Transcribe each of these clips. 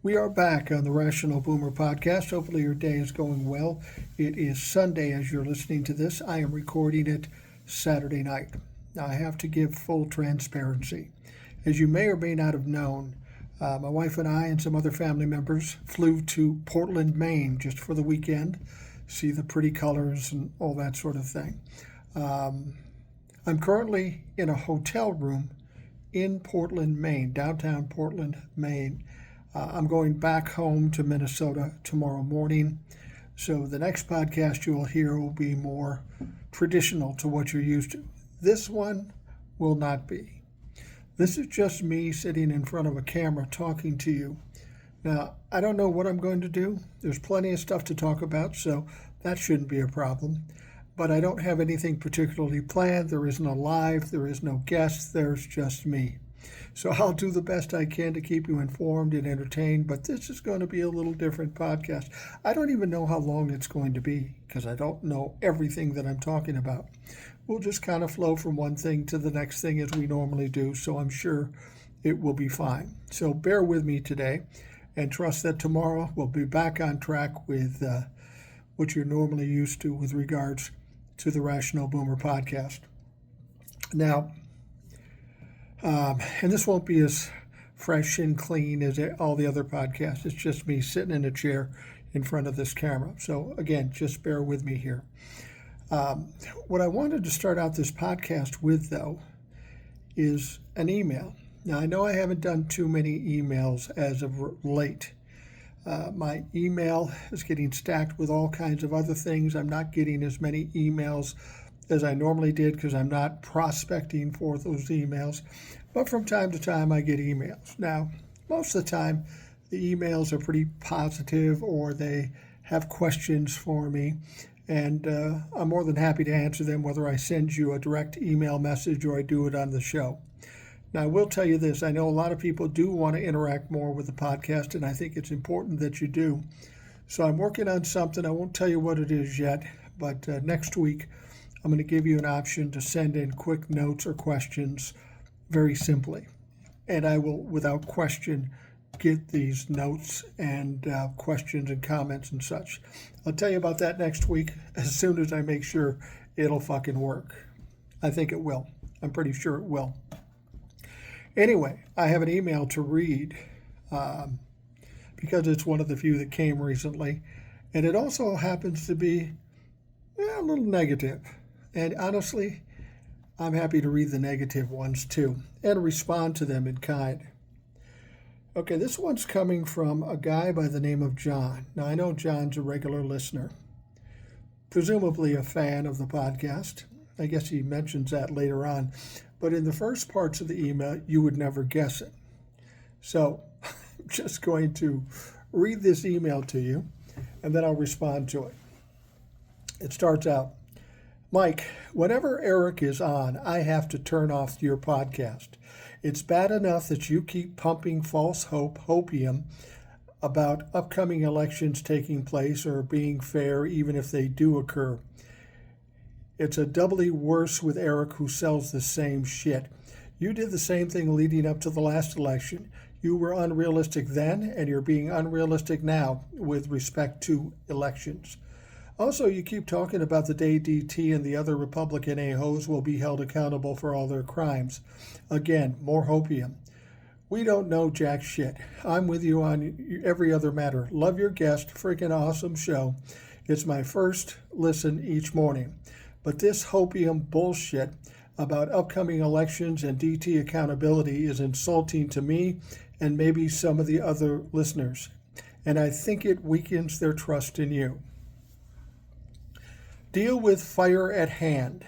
We are back on the Rational Boomer podcast. Hopefully, your day is going well. It is Sunday as you're listening to this. I am recording it Saturday night. Now, I have to give full transparency. As you may or may not have known, my wife and I and some other family members flew to Portland, Maine just for the weekend, see the pretty colors and all that sort of thing. I'm currently in a hotel room in Portland, Maine, downtown Portland, Maine. I'm going back home to Minnesota tomorrow morning. So the next podcast you will hear will be more traditional to what you're used to. This one will not be. This is just me sitting in front of a camera talking to you. Now, I don't know what I'm going to do. There's plenty of stuff to talk about, so that shouldn't be a problem. But I don't have anything particularly planned. There isn't a live, there is no guest, there's just me. So I'll do the best I can to keep you informed and entertained, but this is going to be a little different podcast. I don't even know how long it's going to be because I don't know everything that I'm talking about. We'll just kind of flow from one thing to the next thing as we normally do, so I'm sure it will be fine. So bear with me today and trust that tomorrow we'll be back on track with what you're normally used to with regards to the Rational Boomer podcast. Now, and this won't be as fresh and clean as all the other podcasts. It's just me sitting in a chair in front of this camera. So again, just bear with me here. What I wanted to start out this podcast with, though, is an email. Now, I know I haven't done too many emails as of late. My email is getting stacked with all kinds of other things. I'm not getting as many emails as I normally did because I'm not prospecting for those emails. But from time to time, I get emails. Now, most of the time, the emails are pretty positive or they have questions for me. And I'm more than happy to answer them, whether I send you a direct email message or I do it on the show. Now, I will tell you this. I know a lot of people do want to interact more with the podcast, and I think it's important that you do. So I'm working on something. I won't tell you what it is yet, but next week, I'm going to give you an option to send in quick notes or questions very simply. And I will, without question, get these notes and questions and comments and such. I'll tell you about that next week as soon as I make sure it'll fucking work. I think it will. I'm pretty sure it will. Anyway, I have an email to read because it's one of the few that came recently. And it also happens to be a little negative. And honestly, I'm happy to read the negative ones too and respond to them in kind. Okay, this one's coming from a guy by the name of John. Now, I know John's a regular listener, presumably a fan of the podcast. I guess he mentions that later on. But in the first parts of the email, you would never guess it. So I'm just going to read this email to you, and then I'll respond to it. It starts out, Mike, whenever Eric is on, I have to turn off your podcast. It's bad enough that you keep pumping false hopium about upcoming elections taking place or being fair even if they do occur. It's a doubly worse with Eric, who sells the same shit. You did the same thing leading up to the last election. You were unrealistic then, and you're being unrealistic now with respect to elections. Also, you keep talking about the day DT and the other Republican a-holes will be held accountable for all their crimes. Again, more hopium. We don't know jack shit. I'm with you on every other matter. Love your guest. Freaking awesome show. It's my first listen each morning. But this hopium bullshit about upcoming elections and DT accountability is insulting to me and maybe some of the other listeners. And I think it weakens their trust in you. Deal with fire at hand.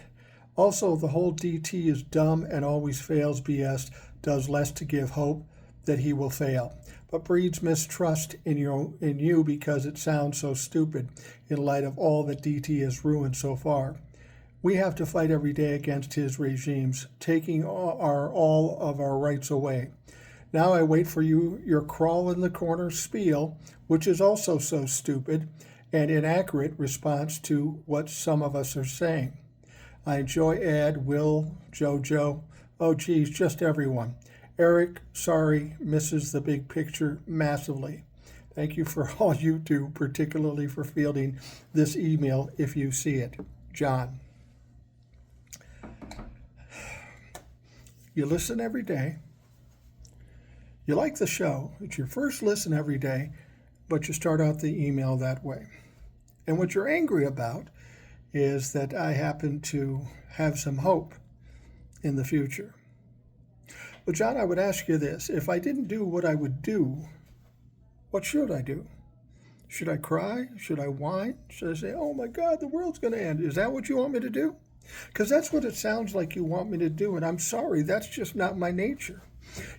Also, the whole DT is dumb and always fails BS does less to give hope that he will fail, but breeds mistrust in you because it sounds so stupid in light of all that DT has ruined so far. We have to fight every day against his regimes, taking all of our rights away. Now I wait for your crawl in the corner spiel, which is also so stupid and inaccurate response to what some of us are saying. I enjoy Ed, Will, JoJo, oh geez, just everyone. Eric, sorry, misses the big picture massively. Thank you for all you do, particularly for fielding this email if you see it. John. You listen every day. You like the show. It's your first listen every day, but you start out the email that way. And what you're angry about is that I happen to have some hope in the future. But John, I would ask you this. If I didn't do what I would do, what should I do? Should I cry? Should I whine? Should I say, oh my God, the world's going to end? Is that what you want me to do? Because that's what it sounds like you want me to do. And I'm sorry, that's just not my nature.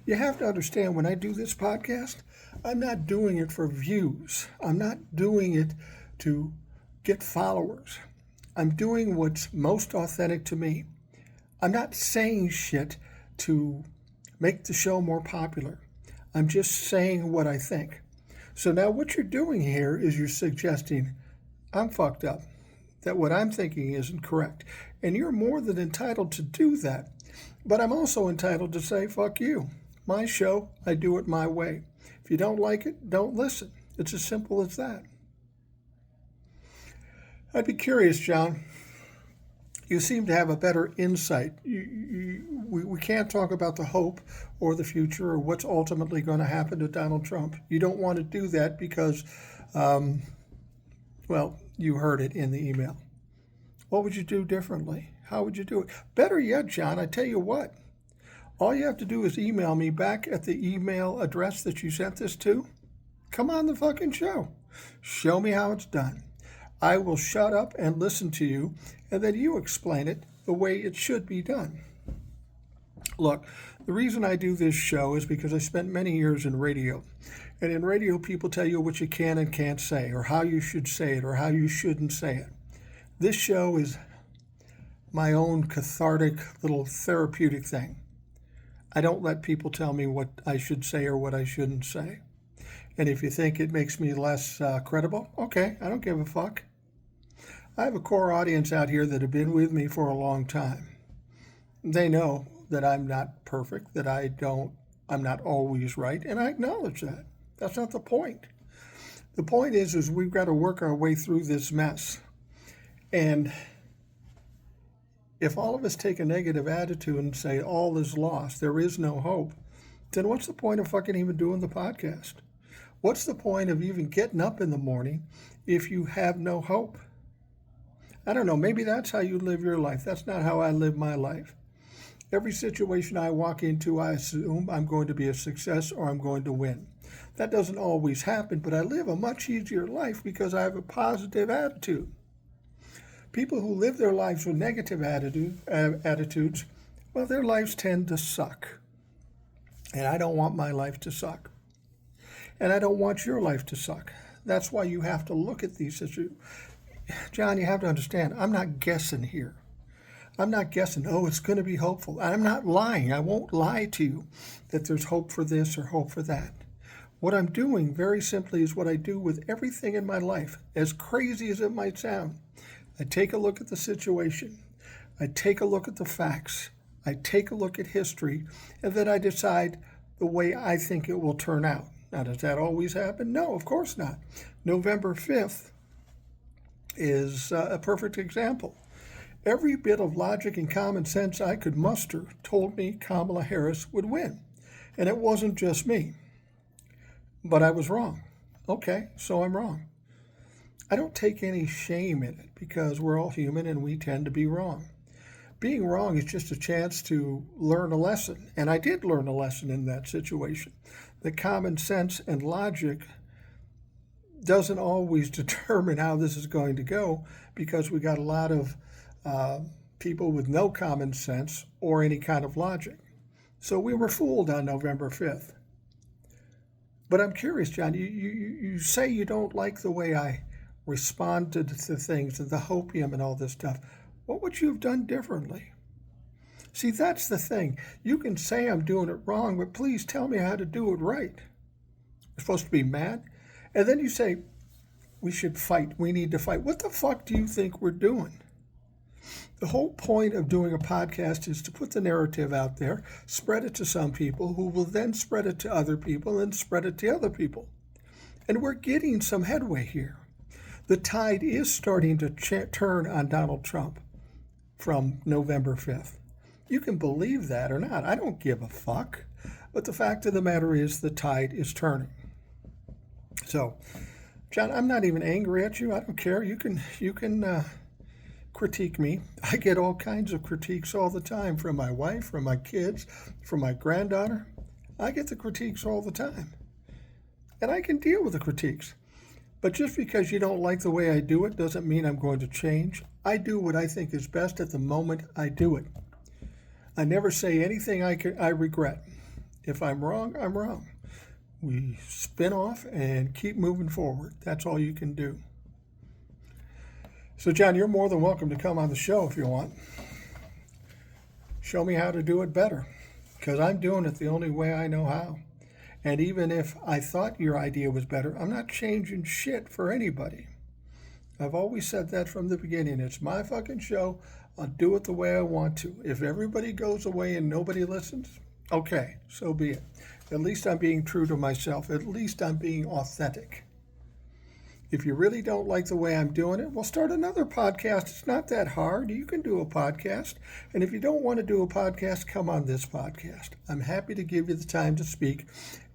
You have to understand, when I do this podcast, I'm not doing it for views. I'm not doing it to get followers. I'm doing what's most authentic to me. I'm not saying shit to make the show more popular. I'm just saying what I think. So now what you're doing here is you're suggesting I'm fucked up, that what I'm thinking isn't correct. And you're more than entitled to do that. But I'm also entitled to say, fuck you. My show, I do it my way. If you don't like it, don't listen. It's as simple as that. I'd be curious, John. You seem to have a better insight. We can't talk about the hope or the future or what's ultimately going to happen to Donald Trump. You don't want to do that because, well, you heard it in the email. What would you do differently? How would you do it? Better yet, John, I tell you what. All you have to do is email me back at the email address that you sent this to. Come on the fucking show. Show me how it's done. I will shut up and listen to you, and then you explain it the way it should be done. Look, the reason I do this show is because I spent many years in radio. And in radio, people tell you what you can and can't say, or how you should say it, or how you shouldn't say it. This show is my own cathartic little therapeutic thing. I don't let people tell me what I should say or what I shouldn't say. And if you think it makes me less credible, okay, I don't give a fuck. I have a core audience out here that have been with me for a long time. They know that I'm not perfect, that I'm not always right, and I acknowledge that. That's not the point. The point is we've got to work our way through this mess. And if all of us take a negative attitude and say all is lost, there is no hope, then what's the point of fucking even doing the podcast? What's the point of even getting up in the morning if you have no hope? I don't know, maybe that's how you live your life. That's not how I live my life. Every situation I walk into, I assume I'm going to be a success or I'm going to win. That doesn't always happen, but I live a much easier life because I have a positive attitude. People who live their lives with negative attitudes, well, their lives tend to suck. And I don't want my life to suck. And I don't want your life to suck. That's why you have to look at these issues. John, you have to understand, I'm not guessing here. I'm not guessing, oh, it's going to be hopeful. I'm not lying. I won't lie to you that there's hope for this or hope for that. What I'm doing very simply is what I do with everything in my life, as crazy as it might sound. I take a look at the situation. I take a look at the facts. I take a look at history, and then I decide the way I think it will turn out. Now, does that always happen? No, of course not. November 5th is a perfect example. Every bit of logic and common sense I could muster told me Kamala Harris would win. And it wasn't just me. But I was wrong. Okay, so I'm wrong. I don't take any shame in it because we're all human and we tend to be wrong. Being wrong is just a chance to learn a lesson. And I did learn a lesson in that situation. That common sense and logic doesn't always determine how this is going to go because we got a lot of people with no common sense or any kind of logic. So we were fooled on November 5th. But I'm curious, John, you say you don't like the way I responded to things and the hopium and all this stuff. What would you have done differently? See, that's the thing. You can say I'm doing it wrong, but please tell me how to do it right. We're supposed to be mad? And then you say, we should fight. We need to fight. What the fuck do you think we're doing? The whole point of doing a podcast is to put the narrative out there, spread it to some people who will then spread it to other people and spread it to other people. And we're getting some headway here. The tide is starting to turn on Donald Trump from November 5th. You can believe that or not. I don't give a fuck. But the fact of the matter is the tide is turning. So, John, I'm not even angry at you. I don't care. You can critique me. I get all kinds of critiques all the time from my wife, from my kids, from my granddaughter. I get the critiques all the time. And I can deal with the critiques. But just because you don't like the way I do it doesn't mean I'm going to change. I do what I think is best at the moment I do it. I never say anything I regret. If I'm wrong, I'm wrong. We spin off and keep moving forward. That's all you can do. So, John, you're more than welcome to come on the show if you want. Show me how to do it better, because I'm doing it the only way I know how. And even if I thought your idea was better, I'm not changing shit for anybody. I've always said that from the beginning. It's my fucking show. I'll do it the way I want to. If everybody goes away and nobody listens, okay, so be it. At least I'm being true to myself. At least I'm being authentic. If you really don't like the way I'm doing it, well, start another podcast. It's not that hard. You can do a podcast. And if you don't want to do a podcast, come on this podcast. I'm happy to give you the time to speak.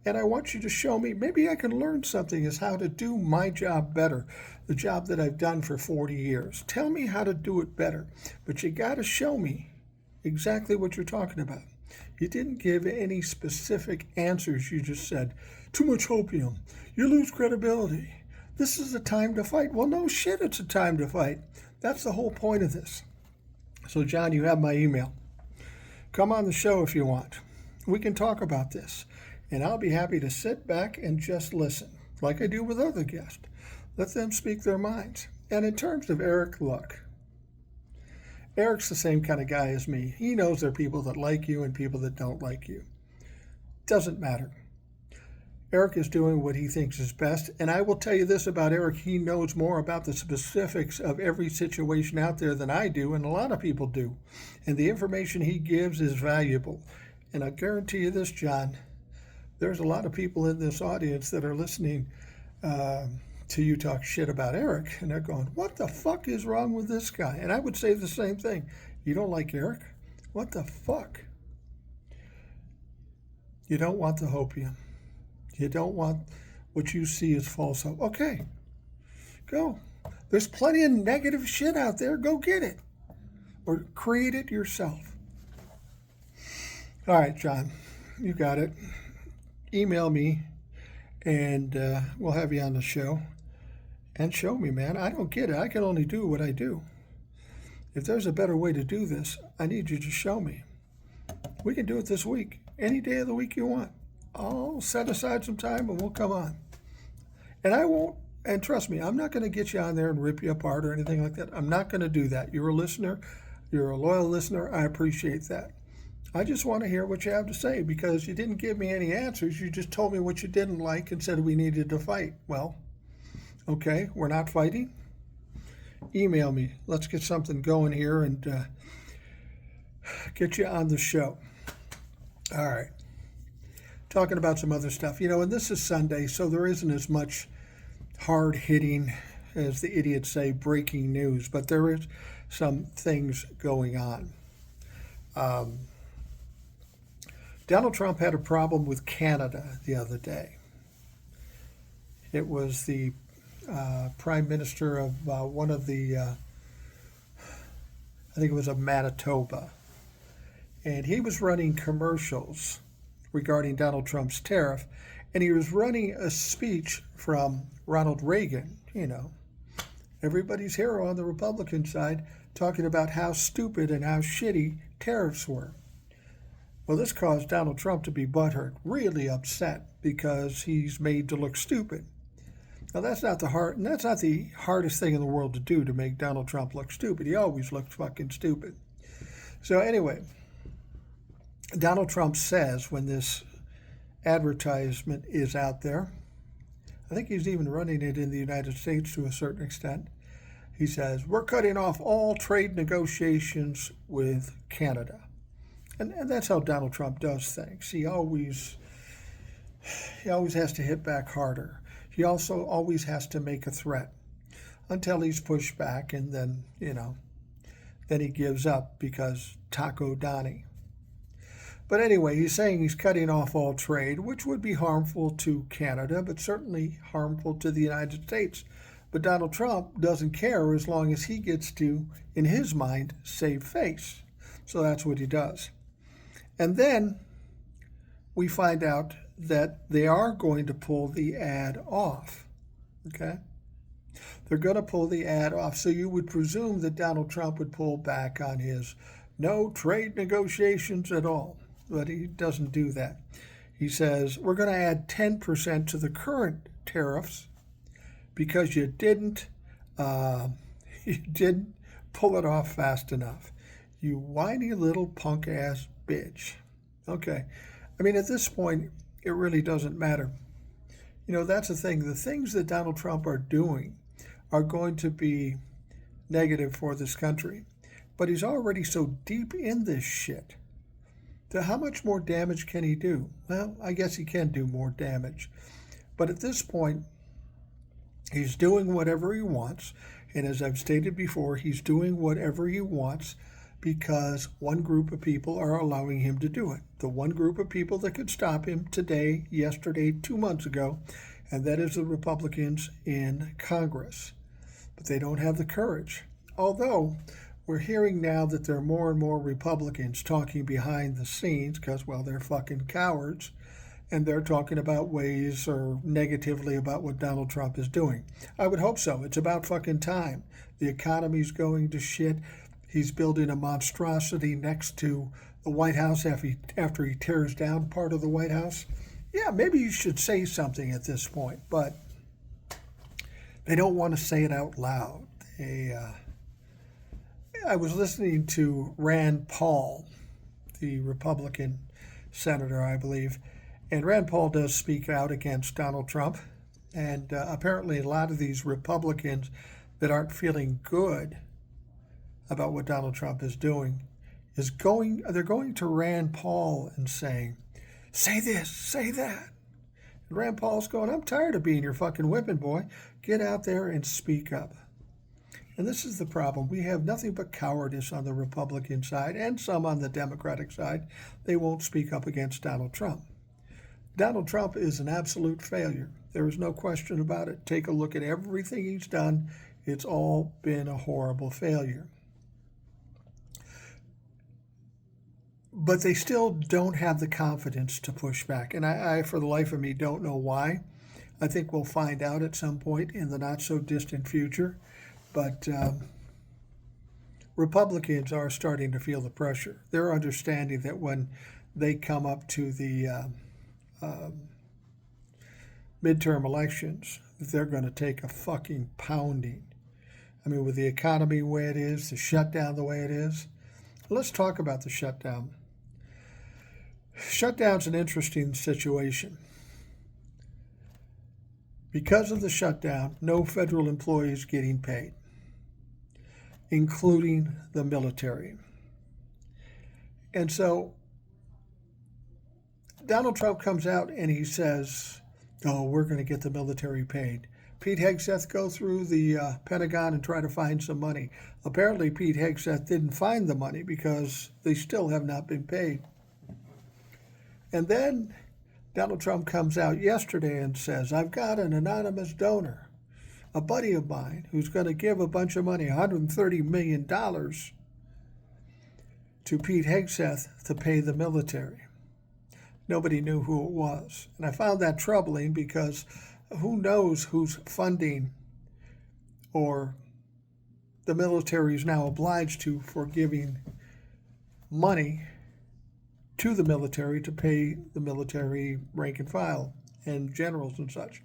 And I want you to show me, maybe I can learn something as how to do my job better, the job that I've done for 40 years. Tell me how to do it better. But you got to show me exactly what you're talking about. You didn't give any specific answers. You just said, too much opium. You lose credibility. This is a time to fight. Well, no shit, it's a time to fight. That's the whole point of this. So, John, you have my email. Come on the show if you want. We can talk about this. And I'll be happy to sit back and just listen, like I do with other guests. Let them speak their minds. And in terms of Eric, look, Eric's the same kind of guy as me. He knows there are people that like you and people that don't like you. Doesn't matter. Eric is doing what he thinks is best. And I will tell you this about Eric. He knows more about the specifics of every situation out there than I do, and a lot of people do. And the information he gives is valuable. And I guarantee you this, John, there's a lot of people in this audience that are listening to you talk shit about Eric. And they're going, what the fuck is wrong with this guy? And I would say the same thing. You don't like Eric? What the fuck? You don't want the hopium. You don't want what you see as false hope. Okay, go. There's plenty of negative shit out there. Go get it. Or create it yourself. All right, John, you got it. Email me, and we'll have you on the show. And show me, man. I don't get it. I can only do what I do. If there's a better way to do this, I need you to show me. We can do it this week. Any day of the week you want. I'll set aside some time and we'll come on. And I won't, and trust me, I'm not going to get you on there and rip you apart or anything like that. I'm not going to do that. You're a listener. You're a loyal listener. I appreciate that. I just want to hear what you have to say, because you didn't give me any answers. You just told me what you didn't like and said we needed to fight. Well, okay, we're not fighting. Email me. Let's get something going here and get you on the show. All right. Talking about some other stuff. And this is Sunday, so there isn't as much hard-hitting, as the idiots say, breaking news, but there is some things going on. Donald Trump had a problem with Canada the other day. It was the prime minister of one of the, I think it was of Manitoba, and he was running commercials regarding Donald Trump's tariff, and he was running a speech from Ronald Reagan, everybody's hero on the Republican side, talking about how stupid and how shitty tariffs were. Well, this caused Donald Trump to be butthurt, really upset, because he's made to look stupid. Now, that's not the hardest thing in the world to do, to make Donald Trump look stupid. He always looks fucking stupid. So anyway, Donald Trump says, when this advertisement is out there, I think he's even running it in the United States to a certain extent, He says, we're cutting off all trade negotiations with Canada. And that's how Donald Trump does things. He always has to hit back harder. He also always has to make a threat until he's pushed back, and then, then he gives up because Taco Donnie. But anyway, he's saying he's cutting off all trade, which would be harmful to Canada, but certainly harmful to the United States. But Donald Trump doesn't care as long as he gets to, in his mind, save face. So that's what he does. And then we find out that they are going to pull the ad off. Okay? They're going to pull the ad off. So you would presume that Donald Trump would pull back on his no trade negotiations at all. But he doesn't do that. He says, we're going to add 10% to the current tariffs because you didn't pull it off fast enough. You whiny little punk-ass bitch. Okay. I mean, at this point, it really doesn't matter. That's the thing. The things that Donald Trump are doing are going to be negative for this country. But he's already so deep in this shit. So how much more damage can he do? Well, I guess he can do more damage. But at this point, he's doing whatever he wants. And as I've stated before, he's doing whatever he wants because one group of people are allowing him to do it. The one group of people that could stop him today, yesterday, 2 months ago, and that is the Republicans in Congress. But they don't have the courage. Although we're hearing now that there are more and more Republicans talking behind the scenes because, well, they're fucking cowards, and they're talking about ways or negatively about what Donald Trump is doing. I would hope so. It's about fucking time. The economy's going to shit. He's building a monstrosity next to the White House after he tears down part of the White House. Yeah, maybe you should say something at this point, but they don't want to say it out loud. I was listening to Rand Paul, the Republican senator, I believe, and Rand Paul does speak out against Donald Trump. And apparently a lot of these Republicans that aren't feeling good about what Donald Trump is doing they're going to Rand Paul and saying, say this, say that. And Rand Paul's going, I'm tired of being your fucking whipping boy. Get out there and speak up. And this is the problem. We have nothing but cowardice on the Republican side and some on the Democratic side. They won't speak up against Donald Trump. Donald Trump is an absolute failure. There is no question about it. Take a look at everything he's done. It's all been a horrible failure. But they still don't have the confidence to push back. And I, for the life of me, don't know why. I think we'll find out at some point in the not-so-distant future. But Republicans are starting to feel the pressure. They're understanding that when they come up to the midterm elections, they're going to take a fucking pounding. I mean, with the economy the way it is, the shutdown the way it is. Let's talk about the shutdown. Shutdown's an interesting situation. Because of the shutdown, no federal employees getting paid, including the military. And so Donald Trump comes out and he says, oh, we're going to get the military paid. Pete Hegseth go through the Pentagon and try to find some money. Apparently, Pete Hegseth didn't find the money because they still have not been paid. And then Donald Trump comes out yesterday and says, I've got an anonymous donor, a buddy of mine, who's going to give a bunch of money, $130 million, to Pete Hegseth to pay the military. Nobody knew who it was. And I found that troubling because who knows who's funding or the military is now obliged to for giving money to the military to pay the military rank and file and generals and such.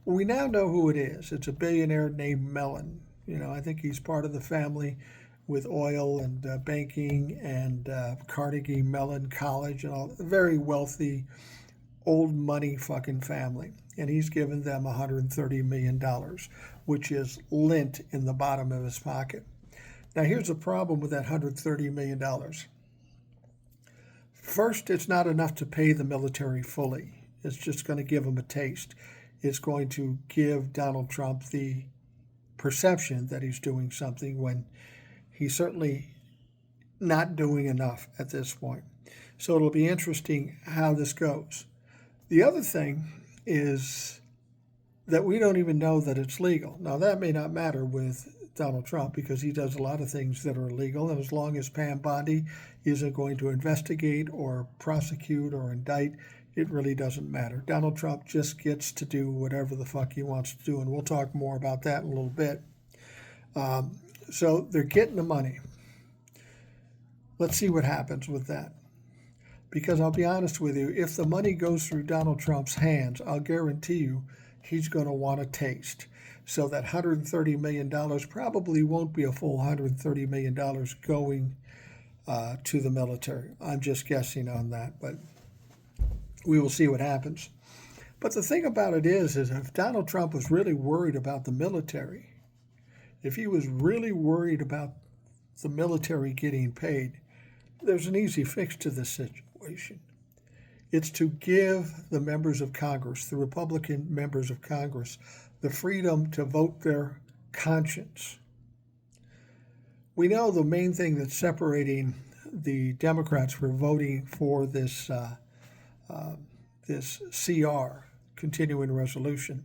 Well, we now know who it is. It's a billionaire named Mellon. I think he's part of the family with oil and banking and Carnegie Mellon College and all. A very wealthy, old money fucking family. and he's given them $130 million, which is lint in the bottom of his pocket. Now, here's the problem with that $130 million. First, it's not enough to pay the military fully. It's just going to give them a taste. It's going to give Donald Trump the perception that he's doing something when he's certainly not doing enough at this point. So it'll be interesting how this goes. The other thing is that we don't even know that it's legal. Now, that may not matter with Donald Trump because he does a lot of things that are illegal, and as long as Pam Bondi isn't going to investigate or prosecute or indict, it really doesn't matter. Donald Trump just gets to do whatever the fuck he wants to do, and we'll talk more about that in a little bit. So they're getting the money. Let's see what happens with that. Because I'll be honest with you, if the money goes through Donald Trump's hands, I'll guarantee you he's going to want a taste. So that $130 million probably won't be a full $130 million going to the military. I'm just guessing on that, but we will see what happens. But the thing about it is if Donald Trump was really worried about the military, if he was really worried about the military getting paid, there's an easy fix to this situation. It's to give the members of Congress, the Republican members of Congress, the freedom to vote their conscience. We know the main thing that's separating the Democrats from voting for this CR, continuing resolution,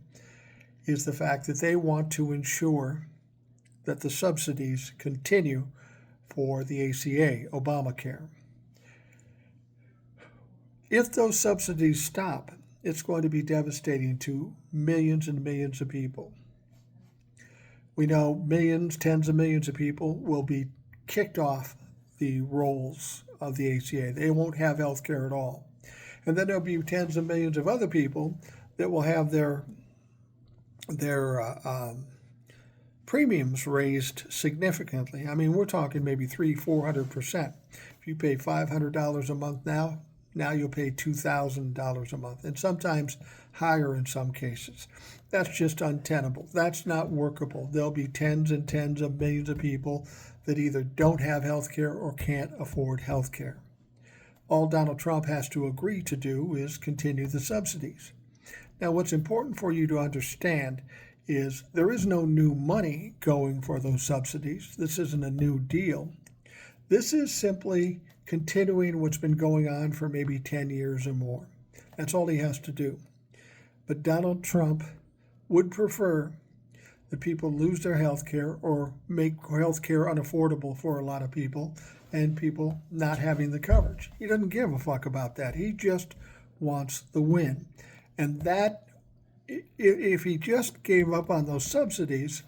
is the fact that they want to ensure that the subsidies continue for the ACA, Obamacare. If those subsidies stop, it's going to be devastating to millions and millions of people. We know millions, tens of millions of people will be kicked off the rolls of the ACA. They won't have health care at all. And then there'll be tens of millions of other people that will have their premiums raised significantly. I mean, we're talking maybe 300-400%. If you pay $500 a month now you'll pay $2,000 a month, and sometimes higher in some cases. That's just untenable. That's not workable. There'll be tens and tens of millions of people that either don't have health care or can't afford health care. All Donald Trump has to agree to do is continue the subsidies. Now, what's important for you to understand is there is no new money going for those subsidies. This isn't a new deal. This is simply continuing what's been going on for maybe 10 years or more. That's all he has to do. But Donald Trump would prefer that people lose their health care or make health care unaffordable for a lot of people and people not having the coverage. He doesn't give a fuck about that. He just wants the win. And that, if he just gave up on those subsidies,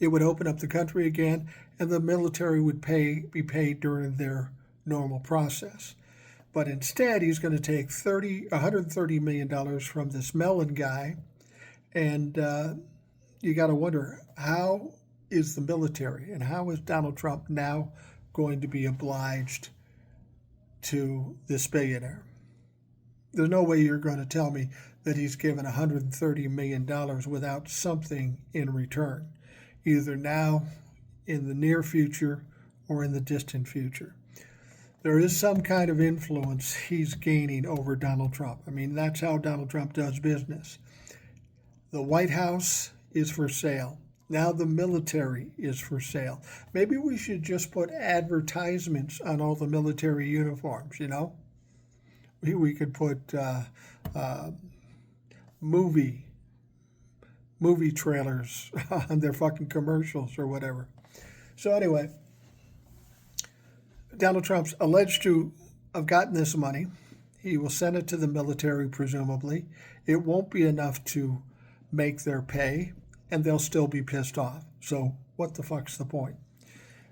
it would open up the country again, and the military would be paid during their normal process. But instead, he's going to take $130 million from this Mellon guy, and you got to wonder, how is the military and how is Donald Trump now going to be obliged to this billionaire? There's no way you're going to tell me that he's given $130 million without something in return, either now, in the near future, or in the distant future. There is some kind of influence he's gaining over Donald Trump. I mean, that's how Donald Trump does business. The White House is for sale. Now the military is for sale. Maybe we should just put advertisements on all the military uniforms, you know? We could put movie trailers on their fucking commercials or whatever. So anyway, Donald Trump's alleged to have gotten this money. He will send it to the military, presumably. It won't be enough to make their pay, and they'll still be pissed off. So what the fuck's the point?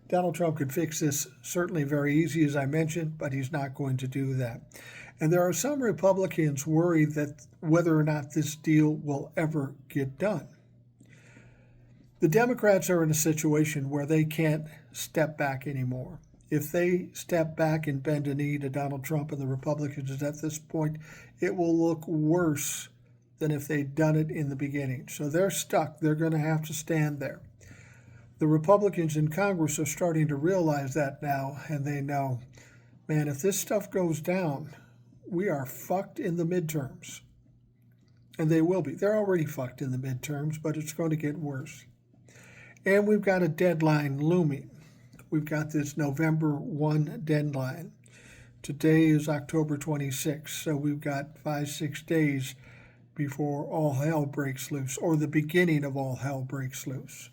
Donald Trump could fix this certainly very easy, as I mentioned, but he's not going to do that. And there are some Republicans worried that whether or not this deal will ever get done. The Democrats are in a situation where they can't step back anymore. If they step back and bend a knee to Donald Trump and the Republicans at this point, it will look worse than if they'd done it in the beginning. So they're stuck. They're going to have to stand there. The Republicans in Congress are starting to realize that now, and they know, man, if this stuff goes down, we are fucked in the midterms. And they will be. They're already fucked in the midterms, but it's going to get worse. And we've got a deadline looming. We've got this November 1 deadline. Today is October 26th, so we've got 5-6 days before all hell breaks loose, or the beginning of all hell breaks loose.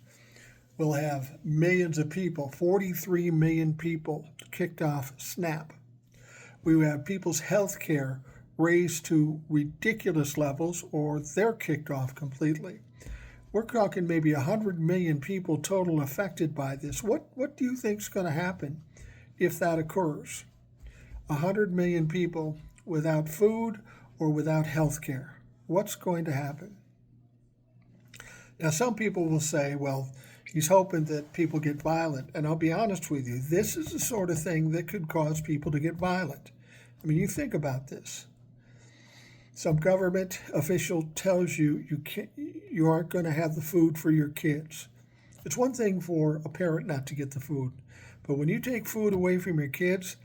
We'll have millions of people, 43 million people, kicked off SNAP. We will have people's health care raised to ridiculous levels, or they're kicked off completely. We're talking maybe 100 million people total affected by this. What do you think is going to happen if that occurs? 100 million people without food or without health care. What's going to happen? Now, some people will say, well, he's hoping that people get violent. And I'll be honest with you, this is the sort of thing that could cause people to get violent. I mean, you think about this. Some government official tells you you aren't going to have the food for your kids. It's one thing for a parent not to get the food, but when you take food away from your kids,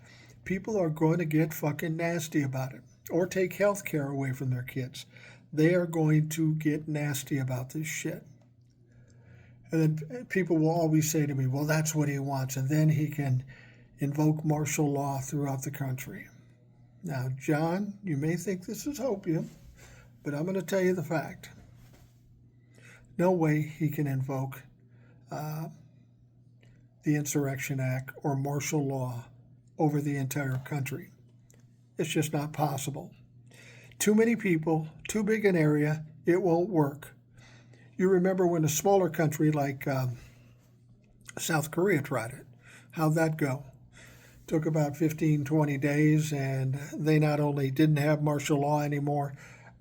people are going to get fucking nasty about it. Or take health care away from their kids. They are going to get nasty about this shit. And then people will always say to me, well, that's what he wants, and then he can invoke martial law throughout the country. Now, John, you may think this is hopium, but I'm going to tell you the fact. No way he can invoke the Insurrection Act or martial law over the entire country. It's just not possible. Too many people, too big an area, it won't work. You remember when a smaller country like South Korea tried it. How'd that go? Took about 15, 20 days, and they not only didn't have martial law anymore,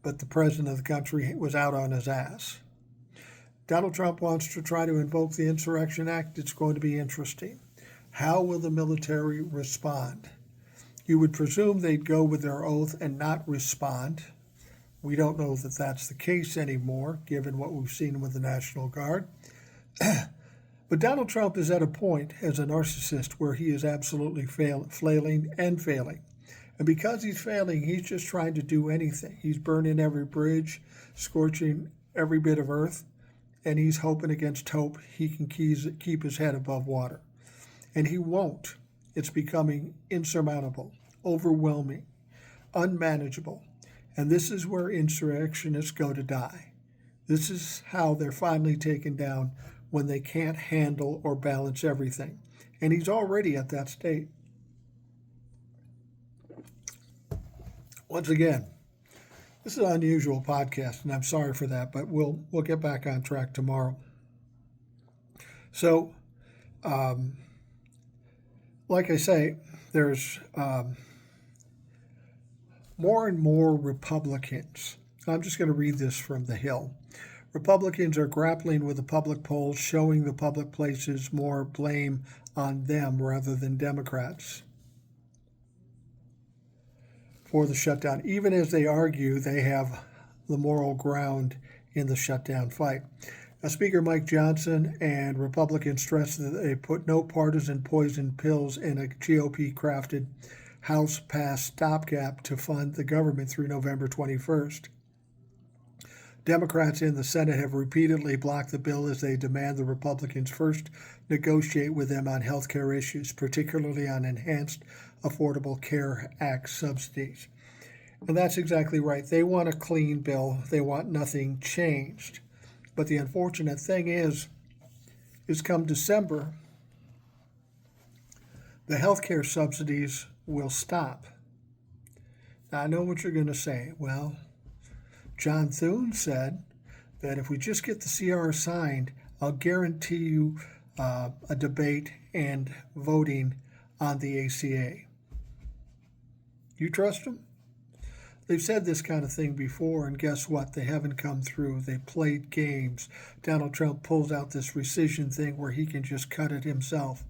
but the president of the country was out on his ass. Donald Trump wants to try to invoke the Insurrection Act. It's going to be interesting. How will the military respond? You would presume they'd go with their oath and not respond. We don't know that that's the case anymore, given what we've seen with the National Guard. But Donald Trump is at a point as a narcissist where he is absolutely flailing and failing. And because he's failing, he's just trying to do anything. He's burning every bridge, scorching every bit of earth, and he's hoping against hope he can keep his head above water. And he won't. It's becoming insurmountable, overwhelming, unmanageable. And this is where insurrectionists go to die. This is how they're finally taken down when they can't handle or balance everything. And he's already at that state. Once again, this is an unusual podcast, and I'm sorry for that, but we'll get back on track tomorrow. So, like I say, there's more and more Republicans. I'm just going to read this from The Hill. Republicans are grappling with the public polls showing the public places more blame on them rather than Democrats for the shutdown, even as they argue they have the moral ground in the shutdown fight. Now, Speaker Mike Johnson and Republicans stressed that they put no partisan poison pills in a GOP-crafted House-passed stopgap to fund the government through November 21st. Democrats in the Senate have repeatedly blocked the bill as they demand the Republicans first negotiate with them on health care issues, particularly on Enhanced Affordable Care Act subsidies. And that's exactly right. They want a clean bill. They want nothing changed. But the unfortunate thing is come December, the health care subsidies will stop. Now, I know what you're going to say. Well, John Thune said that if we just get the CR signed, I'll guarantee you a debate and voting on the ACA. You trust him? They've said this kind of thing before, and guess what? They haven't come through. They played games. Donald Trump pulls out this rescission thing where he can just cut it himself.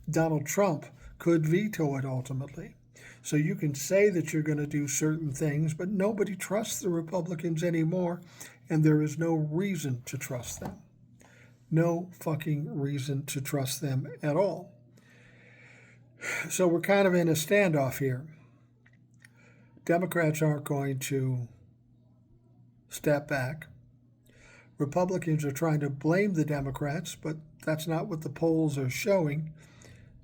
Donald Trump could veto it ultimately. So you can say that you're going to do certain things, but nobody trusts the Republicans anymore, and there is no reason to trust them. No fucking reason to trust them at all. So we're kind of in a standoff here. Democrats aren't going to step back. Republicans are trying to blame the Democrats, but that's not what the polls are showing.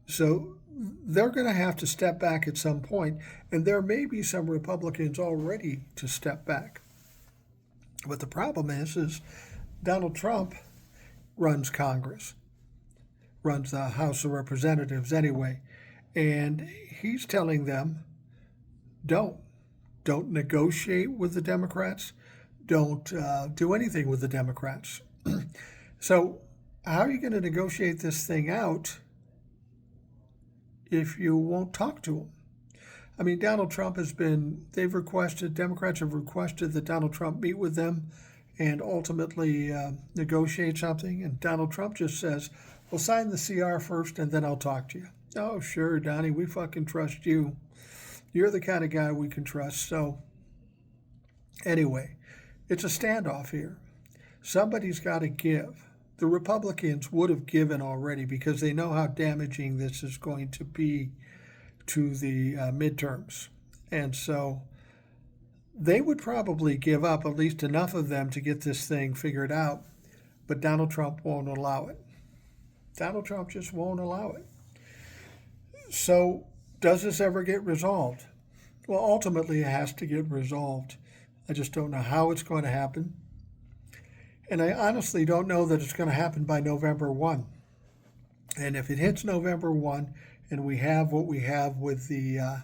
So they're going to have to step back at some point, and there may be some Republicans already to step back. But the problem is Donald Trump runs Congress, runs the House of Representatives anyway, and he's telling them, don't negotiate with the Democrats, don't do anything with the Democrats. So how are you going to negotiate this thing out if you won't talk to them? I mean, Donald Trump Democrats have requested that Donald Trump meet with them and ultimately negotiate something. And Donald Trump just says, well, sign the CR first and then I'll talk to you. Oh, sure, Donnie, we fucking trust you. You're the kind of guy we can trust. So anyway, it's a standoff here. Somebody's got to give. The Republicans would have given already because they know how damaging this is going to be to the midterms. And so they would probably give up, at least enough of them to get this thing figured out. But Donald Trump won't allow it. Donald Trump just won't allow it. So does this ever get resolved? Well, ultimately it has to get resolved. I just don't know how it's going to happen. And I honestly don't know that it's going to happen by November 1. And if it hits November 1 and we have what we have with the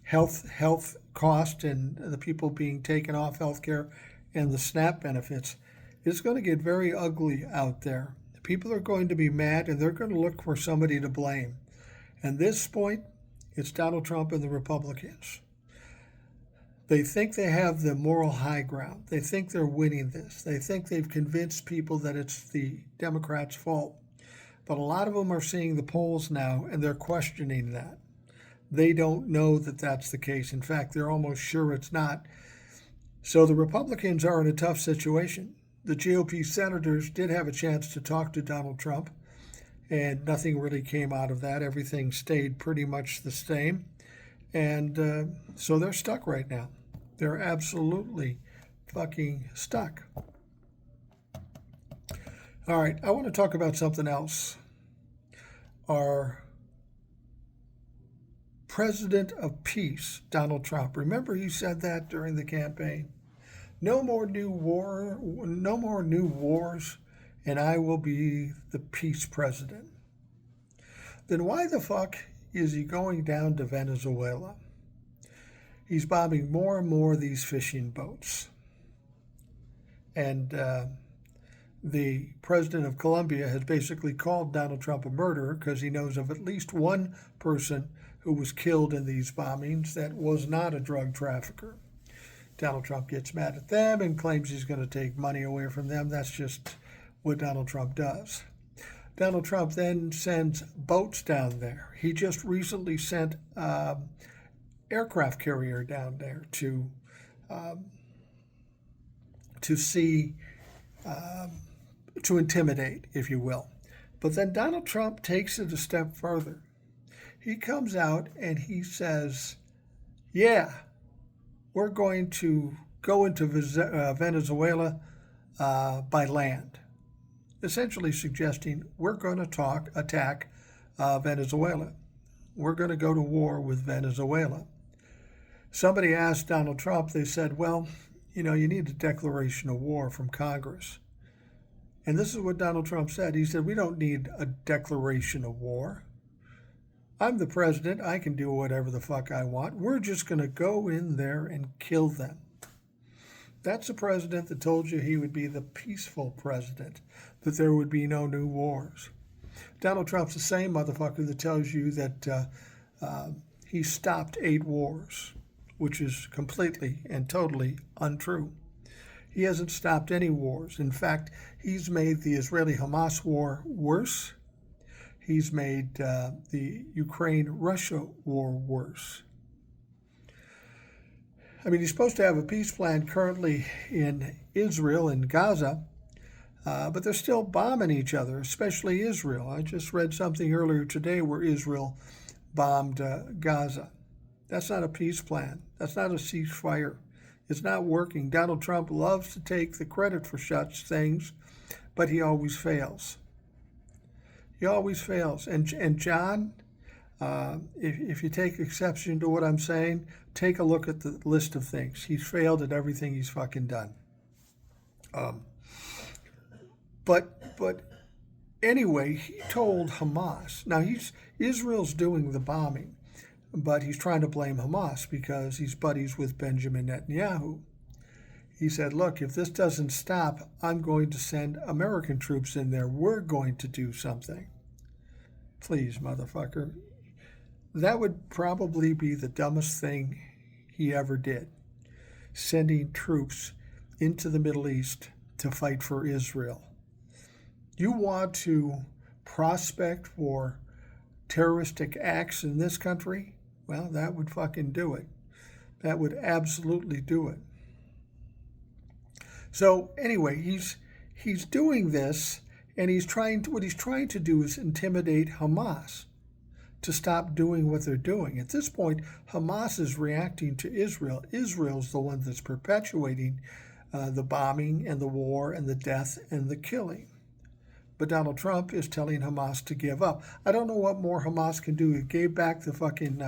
health cost and the people being taken off health care and the SNAP benefits, it's going to get very ugly out there. People are going to be mad and they're going to look for somebody to blame. And this point, it's Donald Trump and the Republicans. They think they have the moral high ground. They think they're winning this. They think they've convinced people that it's the Democrats' fault. But a lot of them are seeing the polls now and they're questioning that. They don't know that that's the case. In fact, they're almost sure it's not. So the Republicans are in a tough situation. The GOP senators did have a chance to talk to Donald Trump, and nothing really came out of that. Everything stayed pretty much the same. And so they're stuck right now. They're absolutely fucking stuck. All right, I want to talk about something else. Our President of Peace, Donald Trump. Remember he said that during the campaign? No more new wars, and I will be the peace president. Then why the fuck is he going down to Venezuela? He's bombing more and more of these fishing boats. And the president of Colombia has basically called Donald Trump a murderer because he knows of at least one person who was killed in these bombings that was not a drug trafficker. Donald Trump gets mad at them and claims he's going to take money away from them. That's just what Donald Trump does. Donald Trump then sends boats down there. He just recently sent aircraft carrier down there to see, to intimidate, if you will. But then Donald Trump takes it a step further. He comes out and he says, yeah, we're going to go into Venezuela by land, essentially suggesting we're going to attack Venezuela. We're going to go to war with Venezuela. Somebody asked Donald Trump, they said, well, you need a declaration of war from Congress. And this is what Donald Trump said. He said, we don't need a declaration of war. I'm the president. I can do whatever the fuck I want. We're just going to go in there and kill them. That's the president that told you he would be the peaceful president, that there would be no new wars. Donald Trump's the same motherfucker that tells you that he stopped 8 wars, which is completely and totally untrue. He hasn't stopped any wars. In fact, he's made the Israeli-Hamas war worse. he's made the Ukraine-Russia war worse. I mean, he's supposed to have a peace plan currently in Israel and Gaza, but they're still bombing each other, especially Israel. I just read something earlier today where Israel bombed Gaza. That's not a peace plan. That's not a ceasefire. It's not working. Donald Trump loves to take the credit for such things, but he always fails. He always fails. And John, if you take exception to what I'm saying, take a look at the list of things. He's failed at everything he's fucking done. But anyway, he told Hamas. Now Israel's doing the bombing, but he's trying to blame Hamas because he's buddies with Benjamin Netanyahu. He said, look, if this doesn't stop, I'm going to send American troops in there. We're going to do something. Please, motherfucker. That would probably be the dumbest thing he ever did, sending troops into the Middle East to fight for Israel. You want to prospect for terroristic acts in this country? Well, that would fucking do it. That would absolutely do it. So anyway, he's doing this, and what he's trying to do is intimidate Hamas to stop doing what they're doing. At this point, Hamas is reacting to Israel. Israel's the one that's perpetuating the bombing and the war and the death and the killing. But Donald Trump is telling Hamas to give up. I don't know what more Hamas can do. He gave back the fucking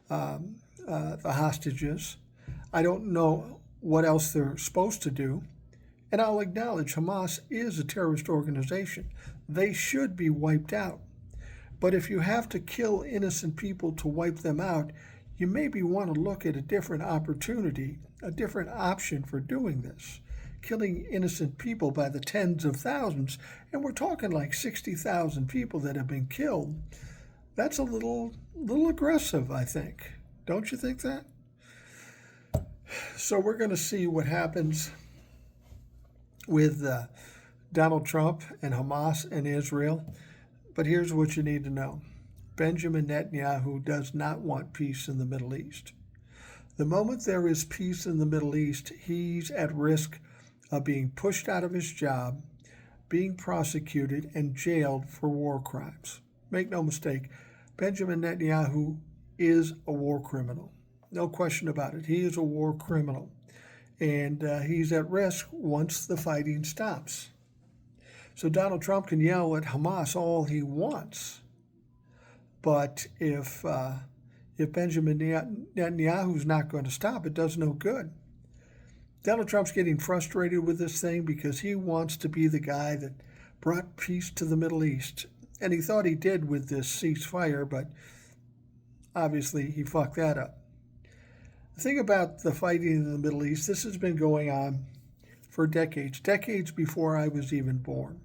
the hostages. I don't know what else they're supposed to do. And I'll acknowledge Hamas is a terrorist organization. They should be wiped out. But if you have to kill innocent people to wipe them out, you maybe want to look at a different opportunity, a different option for doing this. Killing innocent people by the tens of thousands, and we're talking like 60,000 people that have been killed. That's a little aggressive, I think. Don't you think that? So we're going to see what happens with Donald Trump and Hamas and Israel. But here's what you need to know. Benjamin Netanyahu does not want peace in the Middle East. The moment there is peace in the Middle East, he's at risk of being pushed out of his job, being prosecuted, and jailed for war crimes. Make no mistake, Benjamin Netanyahu is a war criminal. No question about it. He is a war criminal. And he's at risk once the fighting stops. So Donald Trump can yell at Hamas all he wants. But if Benjamin Netanyahu's not going to stop, it does no good. Donald Trump's getting frustrated with this thing because he wants to be the guy that brought peace to the Middle East. And he thought he did with this ceasefire, but obviously he fucked that up. The thing about the fighting in the Middle East, this has been going on for decades before I was even born.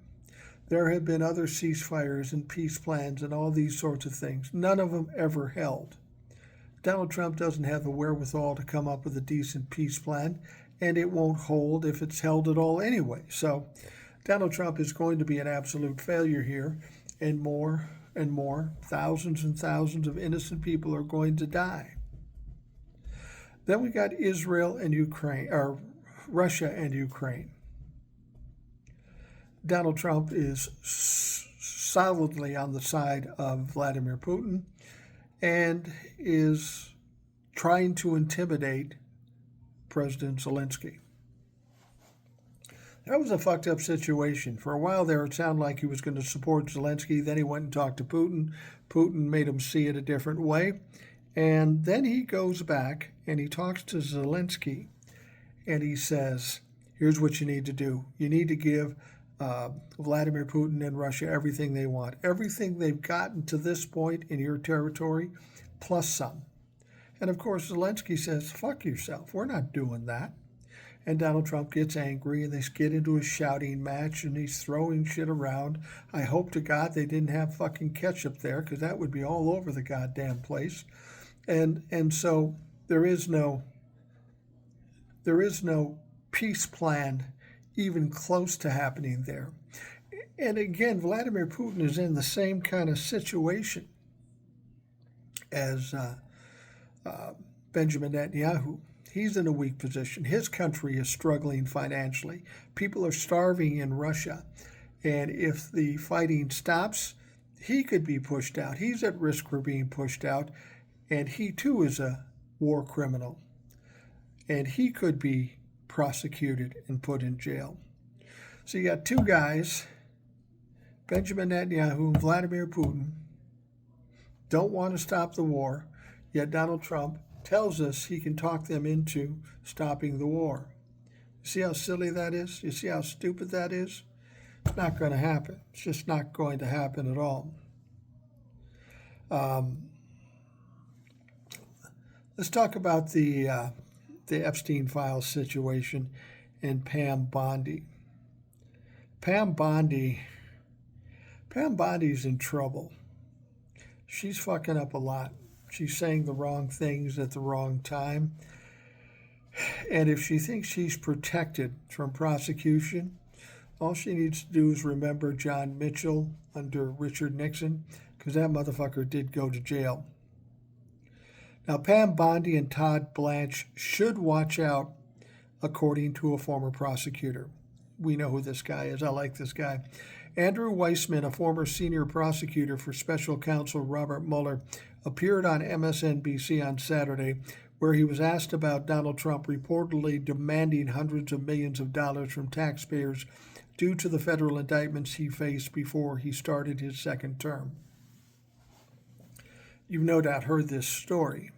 There have been other ceasefires and peace plans and all these sorts of things. None of them ever held. Donald Trump doesn't have the wherewithal to come up with a decent peace plan, and it won't hold if it's held at all anyway. So Donald Trump is going to be an absolute failure here, and more, thousands and thousands of innocent people are going to die. Then we got Israel and Ukraine, or Russia and Ukraine. Donald Trump is solidly on the side of Vladimir Putin and is trying to intimidate President Zelensky. That was a fucked up situation. For a while there, it sounded like he was going to support Zelensky. Then he went and talked to Putin. Putin made him see it a different way. And then he goes back and he talks to Zelensky and he says, here's what you need to do. You need to give Vladimir Putin and Russia everything they want. Everything they've gotten to this point in your territory, plus some. And of course, Zelensky says, fuck yourself. We're not doing that. And Donald Trump gets angry and they get into a shouting match and he's throwing shit around. I hope to God they didn't have fucking ketchup there because that would be all over the goddamn place. And so there is no peace plan even close to happening there. And again, Vladimir Putin is in the same kind of situation as Benjamin Netanyahu. He's in a weak position. His country is struggling financially. People are starving in Russia. And if the fighting stops, he could be pushed out. He's at risk for being pushed out. And he too is a war criminal. And he could be prosecuted and put in jail. So you got two guys, Benjamin Netanyahu and Vladimir Putin, don't want to stop the war, yet Donald Trump tells us he can talk them into stopping the war. You see how silly that is? You see how stupid that is? It's not going to happen. It's just not going to happen at all. Let's talk about the Epstein Files situation and Pam Bondi. Pam Bondi's in trouble. She's fucking up a lot. She's saying the wrong things at the wrong time. And if she thinks she's protected from prosecution, all she needs to do is remember John Mitchell under Richard Nixon, because that motherfucker did go to jail. Now, Pam Bondi and Todd Blanche should watch out, according to a former prosecutor. We know who this guy is. I like this guy. Andrew Weissman, a former senior prosecutor for special counsel Robert Mueller, appeared on MSNBC on Saturday, where he was asked about Donald Trump reportedly demanding hundreds of millions of dollars from taxpayers due to the federal indictments he faced before he started his second term. You've no doubt heard this story.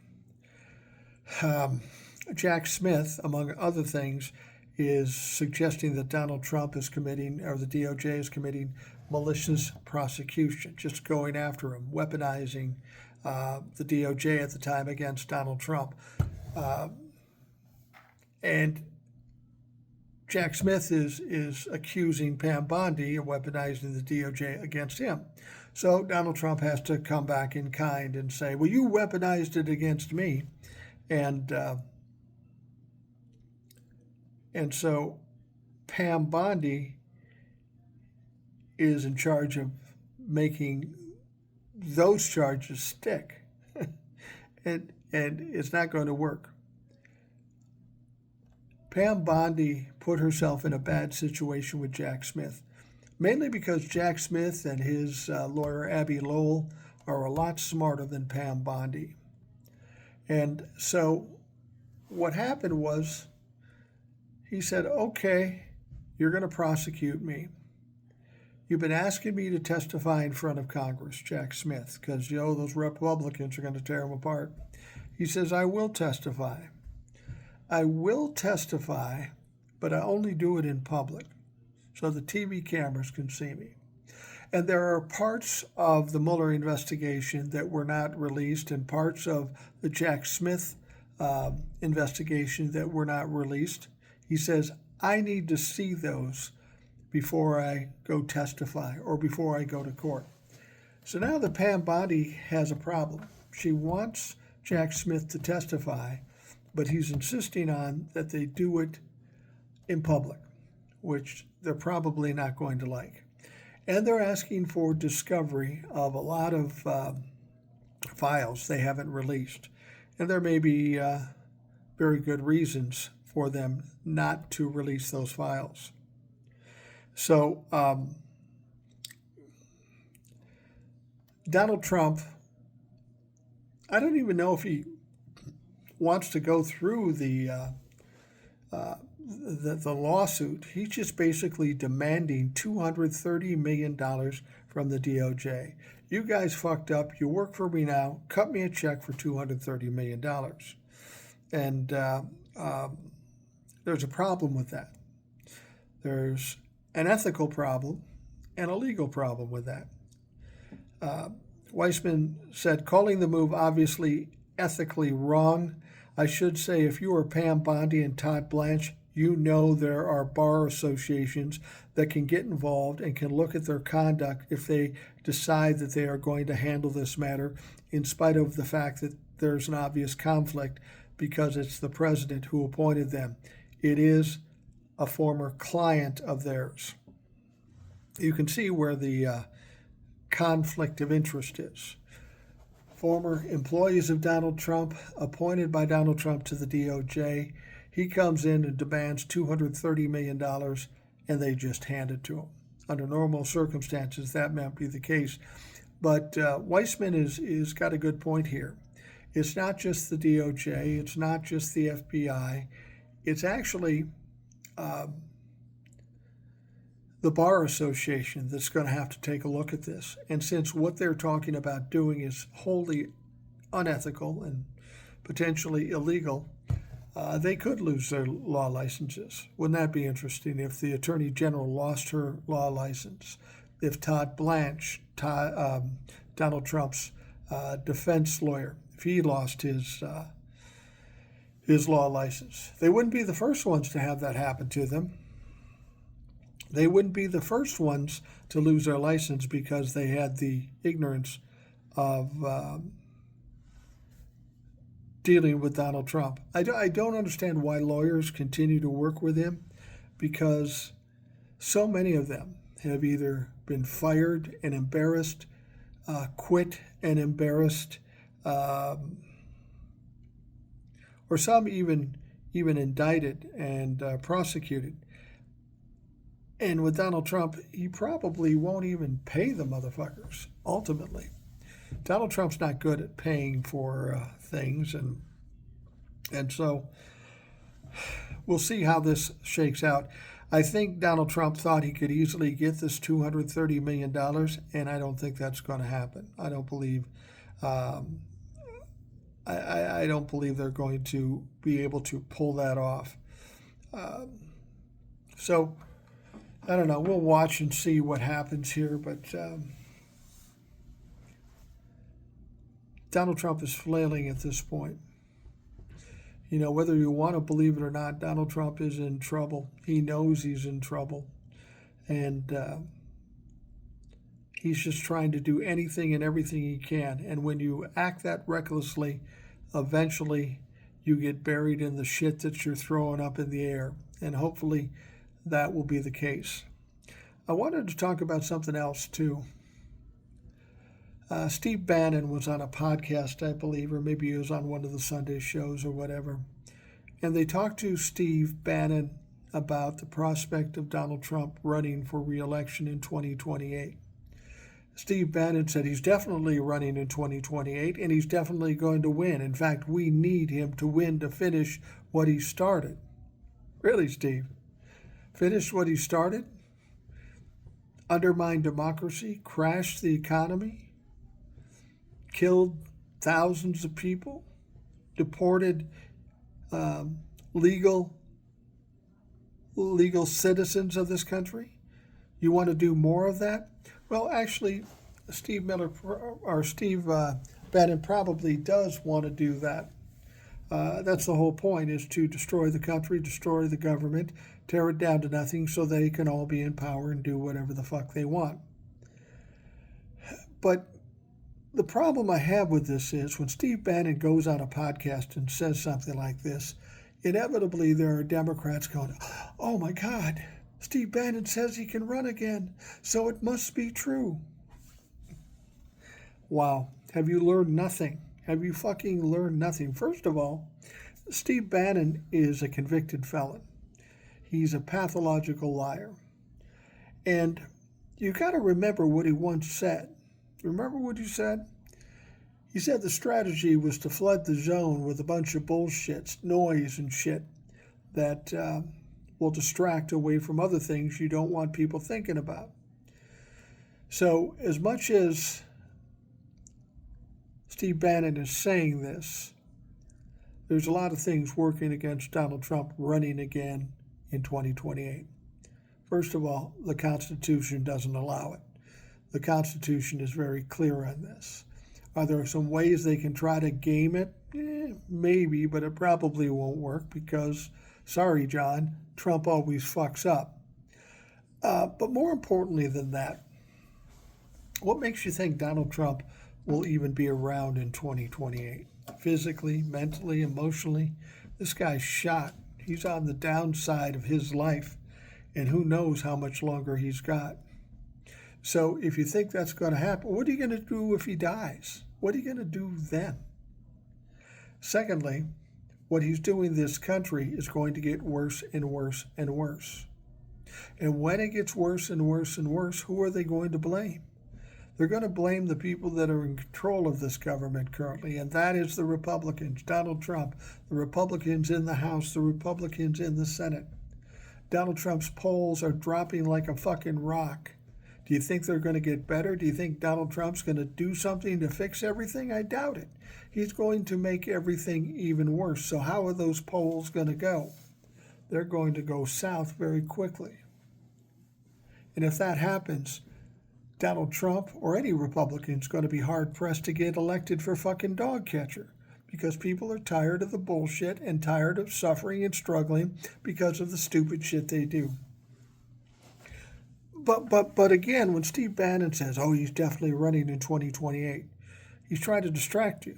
Jack Smith, among other things, is suggesting that Donald Trump is committing, or the DOJ is committing, malicious prosecution, just going after him, weaponizing the DOJ at the time against Donald Trump. And Jack Smith is accusing Pam Bondi of weaponizing the DOJ against him. So Donald Trump has to come back in kind and say, well, you weaponized it against me. And so Pam Bondi is in charge of making those charges stick. and it's not going to work. Pam Bondi put herself in a bad situation with Jack Smith, mainly because Jack Smith and his lawyer, Abby Lowell, are a lot smarter than Pam Bondi. And so what happened was, he said, okay, you're going to prosecute me. You've been asking me to testify in front of Congress, Jack Smith, because, those Republicans are going to tear him apart. He says, I will testify. I will testify, but I only do it in public, so the TV cameras can see me. And there are parts of the Mueller investigation that were not released and parts of the Jack Smith investigation that were not released. He says, I need to see those before I go testify or before I go to court. So now the Pam Bondi has a problem. She wants Jack Smith to testify, but he's insisting on that they do it in public, which they're probably not going to like. And they're asking for discovery of a lot of files they haven't released. And there may be very good reasons for them not to release those files. So Donald Trump, I don't even know if he wants to go through the lawsuit. He's just basically demanding $230 million from the DOJ. You guys fucked up. You work for me now. Cut me a check for $230 million. And there's a problem with that. There's an ethical problem and a legal problem with that. Weissman said, calling the move obviously ethically wrong. I should say, if you are Pam Bondi and Todd Blanche, you know there are bar associations that can get involved and can look at their conduct if they decide that they are going to handle this matter, in spite of the fact that there's an obvious conflict because it's the president who appointed them. It is a former client of theirs. you can see where the conflict of interest is. Former employees of Donald Trump, appointed by Donald Trump to the DOJ, he comes in and demands $230 million, and they just hand it to him. Under normal circumstances, that might be the case. But Weissman is got a good point here. It's not just the DOJ, it's not just the FBI, it's actually the Bar Association that's going to have to take a look at this. And since what they're talking about doing is wholly unethical and potentially illegal, they could lose their law licenses. Wouldn't that be interesting if the Attorney General lost her law license? If Todd Blanche, Donald Trump's defense lawyer, if he lost his law license? They wouldn't be the first ones to have that happen to them. They wouldn't be the first ones to lose their license because they had the ignorance of dealing with Donald Trump. I don't understand why lawyers continue to work with him, because so many of them have either been fired and embarrassed, quit and embarrassed, or some even indicted and prosecuted. And with Donald Trump, he probably won't even pay the motherfuckers, ultimately. Donald Trump's not good at paying for things, and so we'll see how this shakes out. I think Donald Trump thought he could easily get this $230 million, and I don't think that's going to happen. I don't believe I don't believe they're going to be able to pull that off. So I don't know. We'll watch and see what happens here, but Donald Trump is flailing at this point. You know, whether you want to believe it or not, Donald Trump is in trouble. He knows he's in trouble. And he's just trying to do anything and everything he can. And when you act that recklessly, eventually you get buried in the shit that you're throwing up in the air. And hopefully that will be the case. I wanted to talk about something else, too. Steve Bannon was on a podcast, I believe, or maybe he was on one of the Sunday shows or whatever. And they talked to Steve Bannon about the prospect of Donald Trump running for re-election in 2028. Steve Bannon said he's definitely running in 2028, and he's definitely going to win. In fact, we need him to win to finish what he started. Really, Steve? Finish what he started? Undermine democracy? Crash the economy? Killed thousands of people? Deported legal citizens of this country? You want to do more of that? Well, actually, Steve Bannon probably does want to do that. That's the whole point, is to destroy the country, destroy the government, tear it down to nothing so they can all be in power and do whatever the fuck they want. But the problem I have with this is when Steve Bannon goes on a podcast and says something like this, inevitably there are Democrats going, oh my God, Steve Bannon says he can run again, so it must be true. Wow. Have you learned nothing? Have you fucking learned nothing? First of all, Steve Bannon is a convicted felon. He's a pathological liar. And you got to remember what he once said. Remember what he said? He said the strategy was to flood the zone with a bunch of bullshit, noise and shit that will distract away from other things you don't want people thinking about. So as much as Steve Bannon is saying this, there's a lot of things working against Donald Trump running again in 2028. First of all, the Constitution doesn't allow it. The Constitution is very clear on this. Are there some ways they can try to game it? Maybe, but it probably won't work because, sorry, John, Trump always fucks up. But more importantly than that, what makes you think Donald Trump will even be around in 2028? Physically, mentally, emotionally? This guy's shot. He's on the downside of his life, and who knows how much longer he's got. So if you think that's going to happen, what are you going to do if he dies? What are you going to do then? Secondly, what he's doing this country is going to get worse and worse and worse. And when it gets worse and worse and worse, who are they going to blame? They're going to blame the people that are in control of this government currently, and that is the Republicans, Donald Trump, the Republicans in the House, the Republicans in the Senate. Donald Trump's polls are dropping like a fucking rock. Do you think they're going to get better? Do you think Donald Trump's going to do something to fix everything? I doubt it. He's going to make everything even worse. So how are those polls going to go? They're going to go south very quickly. And if that happens, Donald Trump or any Republican is going to be hard-pressed to get elected for fucking dog catcher, because people are tired of the bullshit and tired of suffering and struggling because of the stupid shit they do. But again, when Steve Bannon says, oh, he's definitely running in 2028, he's trying to distract you.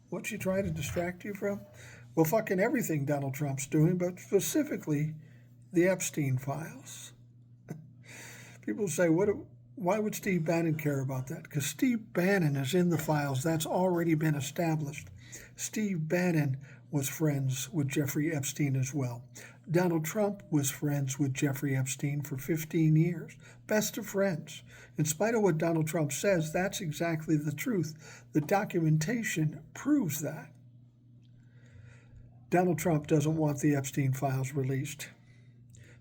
What's he trying to distract you from? Well, fucking everything Donald Trump's doing, but specifically the Epstein files. People say, why would Steve Bannon care about that? Because Steve Bannon is in the files. That's already been established. Steve Bannon was friends with Jeffrey Epstein as well. Donald Trump was friends with Jeffrey Epstein for 15 years. Best of friends. In spite of what Donald Trump says, that's exactly the truth. The documentation proves that. Donald Trump doesn't want the Epstein files released.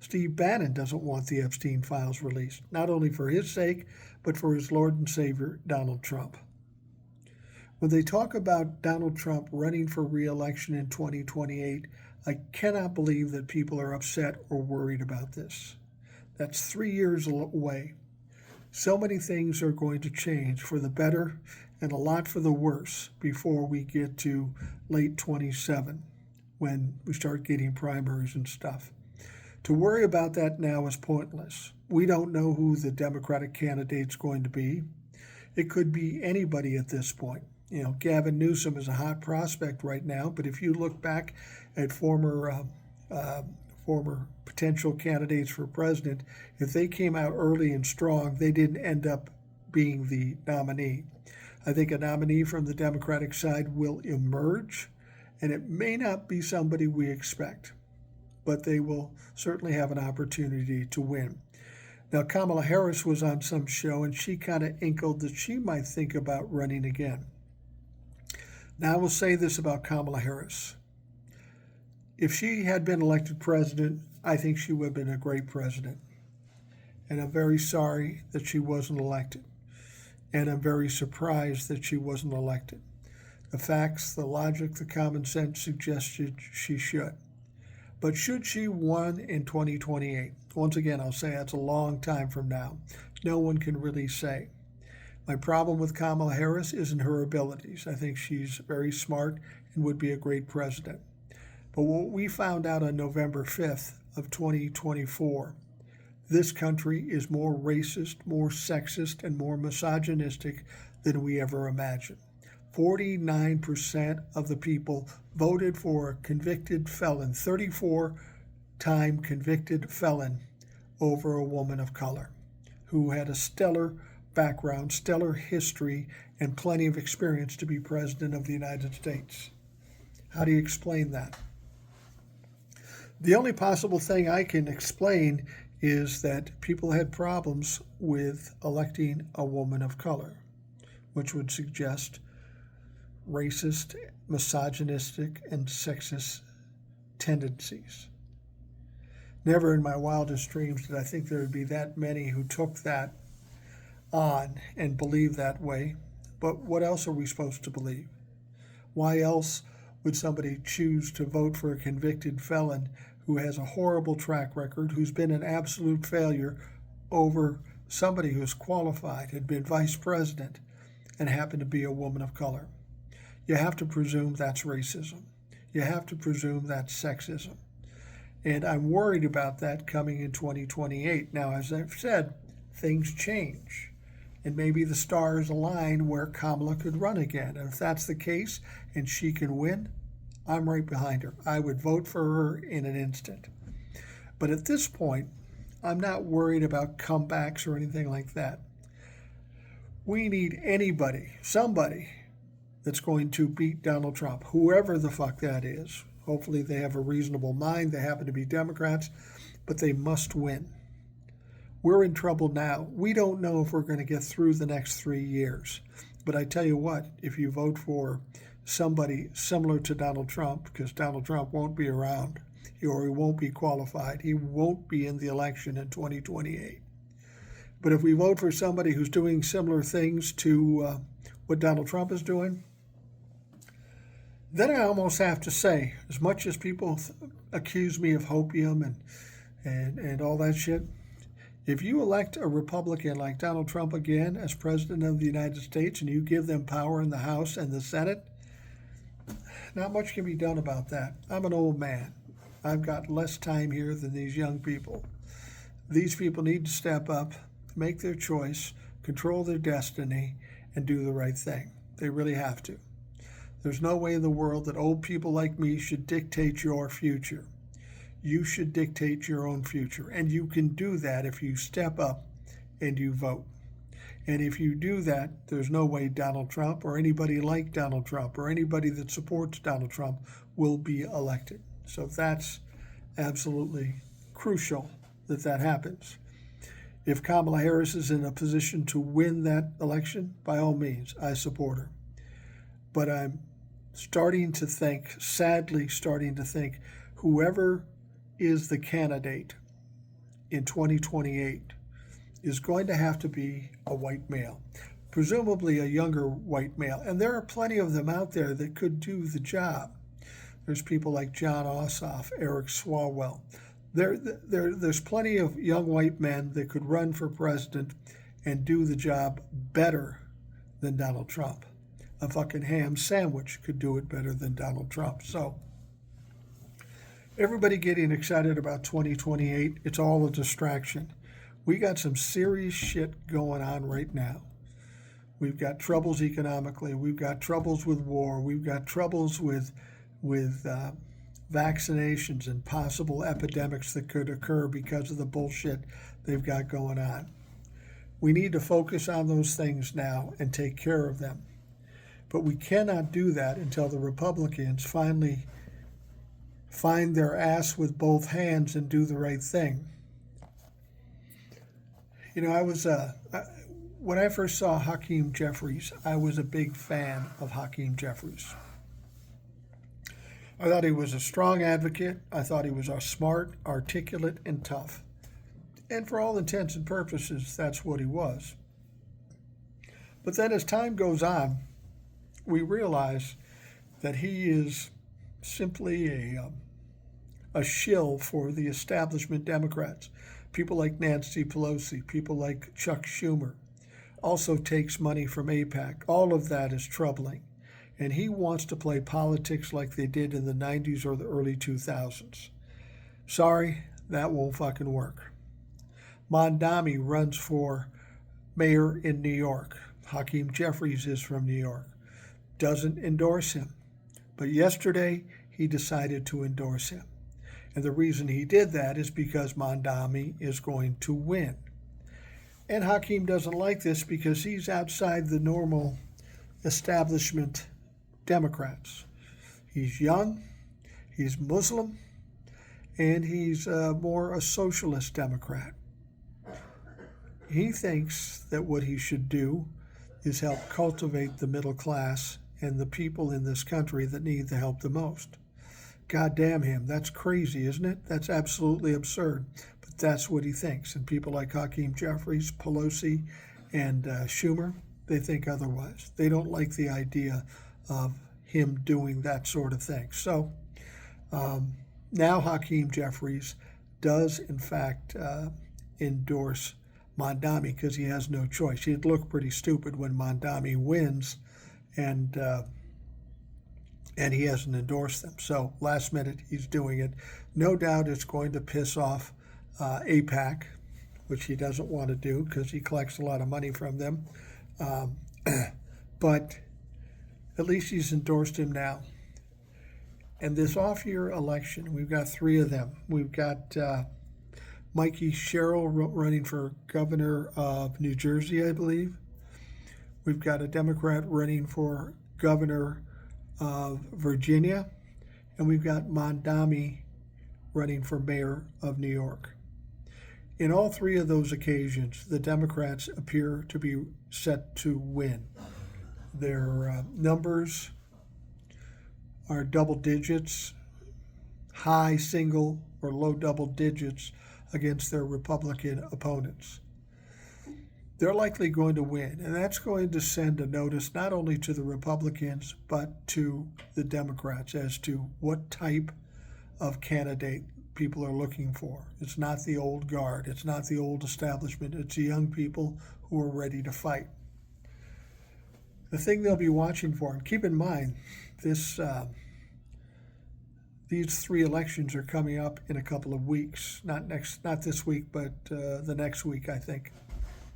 Steve Bannon doesn't want the Epstein files released, not only for his sake, but for his Lord and Savior, Donald Trump. When they talk about Donald Trump running for re-election in 2028, I cannot believe that people are upset or worried about this. That's 3 years away. So many things are going to change for the better and a lot for the worse before we get to late 27, when we start getting primaries and stuff. To worry about that now is pointless. We don't know who the Democratic candidate's going to be. It could be anybody at this point. You know, Gavin Newsom is a hot prospect right now, but if you look back at former potential candidates for president, if they came out early and strong, they didn't end up being the nominee. I think a nominee from the Democratic side will emerge, and it may not be somebody we expect, but they will certainly have an opportunity to win. Now, Kamala Harris was on some show, and she kind of inkled that she might think about running again. Now, I will say this about Kamala Harris. If she had been elected president, I think she would have been a great president. And I'm very sorry that she wasn't elected. And I'm very surprised that she wasn't elected. The facts, the logic, the common sense suggested she should. But should she win in 2028? Once again, I'll say that's a long time from now. No one can really say. My problem with Kamala Harris isn't her abilities. I think she's very smart and would be a great president. But what we found out on November 5th of 2024, this country is more racist, more sexist, and more misogynistic than we ever imagined. 49% of the people voted for a convicted felon, 34-time convicted felon, over a woman of color who had a stellar background, stellar history, and plenty of experience to be president of the United States. How do you explain that? The only possible thing I can explain is that people had problems with electing a woman of color, which would suggest racist, misogynistic, and sexist tendencies. Never in my wildest dreams did I think there would be that many who took that on and believe that way. But what else are we supposed to believe? Why else would somebody choose to vote for a convicted felon who has a horrible track record, who's been an absolute failure, over somebody who's qualified, had been vice president, and happened to be a woman of color? You have to presume that's racism. You have to presume that's sexism. And I'm worried about that coming in 2028. Now, as I've said, things change. And maybe the stars align where Kamala could run again. And if that's the case and she can win, I'm right behind her. I would vote for her in an instant. But at this point, I'm not worried about comebacks or anything like that. We need anybody, somebody that's going to beat Donald Trump, whoever the fuck that is. Hopefully they have a reasonable mind. They happen to be Democrats, but they must win. We're in trouble now. We don't know if we're going to get through the next 3 years. But I tell you what, if you vote for somebody similar to Donald Trump, because Donald Trump won't be around, or he won't be qualified, he won't be in the election in 2028. But if we vote for somebody who's doing similar things to what Donald Trump is doing, then I almost have to say, as much as people accuse me of hopium and all that shit, if you elect a Republican like Donald Trump again as President of the United States and you give them power in the House and the Senate, not much can be done about that. I'm an old man. I've got less time here than these young people. These people need to step up, make their choice, control their destiny, and do the right thing. They really have to. There's no way in the world that old people like me should dictate your future. You should dictate your own future. And you can do that if you step up and you vote. And if you do that, there's no way Donald Trump or anybody like Donald Trump or anybody that supports Donald Trump will be elected. So that's absolutely crucial that that happens. If Kamala Harris is in a position to win that election, by all means, I support her. But I'm starting to think, sadly starting to think, whoever is the candidate in 2028 is going to have to be a white male, presumably a younger white male. And there are plenty of them out there that could do the job. There's people like John Ossoff, Eric Swalwell. There's plenty of young white men that could run for president and do the job better than Donald Trump. A fucking ham sandwich could do it better than Donald Trump. So everybody getting excited about 2028, it's all a distraction. We got some serious shit going on right now. We've got troubles economically. We've got troubles with war. We've got troubles with vaccinations and possible epidemics that could occur because of the bullshit they've got going on. We need to focus on those things now and take care of them. But we cannot do that until the Republicans finally find their ass with both hands and do the right thing. You know, when I first saw Hakeem Jeffries, I was a big fan of Hakeem Jeffries. I thought he was a strong advocate. I thought he was smart, articulate, and tough. And for all intents and purposes, that's what he was. But then as time goes on, we realize that he is simply a shill for the establishment Democrats. People like Nancy Pelosi, people like Chuck Schumer, also takes money from AIPAC. All of that is troubling. And he wants to play politics like they did in the 90s or the early 2000s. Sorry, that won't fucking work. Mondami runs for mayor in New York. Hakeem Jeffries is from New York. Doesn't endorse him. But yesterday, he decided to endorse him. And the reason he did that is because Mondami is going to win. And Hakeem doesn't like this because he's outside the normal establishment Democrats. He's young, he's Muslim, and he's more a socialist Democrat. He thinks that what he should do is help cultivate the middle class and the people in this country that need the help the most. God damn him, that's crazy, isn't it? That's absolutely absurd. But that's what he thinks. And people like Hakeem Jeffries, Pelosi, and Schumer, they think otherwise. They don't like the idea of him doing that sort of thing. So now Hakeem Jeffries does, in fact, endorse Mondami because he has no choice. He'd look pretty stupid when Mondami wins and he hasn't endorsed them. So last minute, he's doing it. No doubt it's going to piss off AIPAC, which he doesn't want to do because he collects a lot of money from them. But at least he's endorsed him now. And this off-year election, we've got three of them. We've got Mikey Sherrill running for governor of New Jersey, I believe. We've got a Democrat running for governor of Virginia, and we've got Mondami running for mayor of New York. In all three of those occasions, the Democrats appear to be set to win. Their numbers are double digits, high single or low double digits against their Republican opponents. They're likely going to win, and that's going to send a notice not only to the Republicans but to the Democrats as to what type of candidate people are looking for. It's not the old guard, it's not the old establishment, it's the young people who are ready to fight. The thing they'll be watching for, and keep in mind, these three elections are coming up in a couple of weeks. Not this week, but the next week, I think.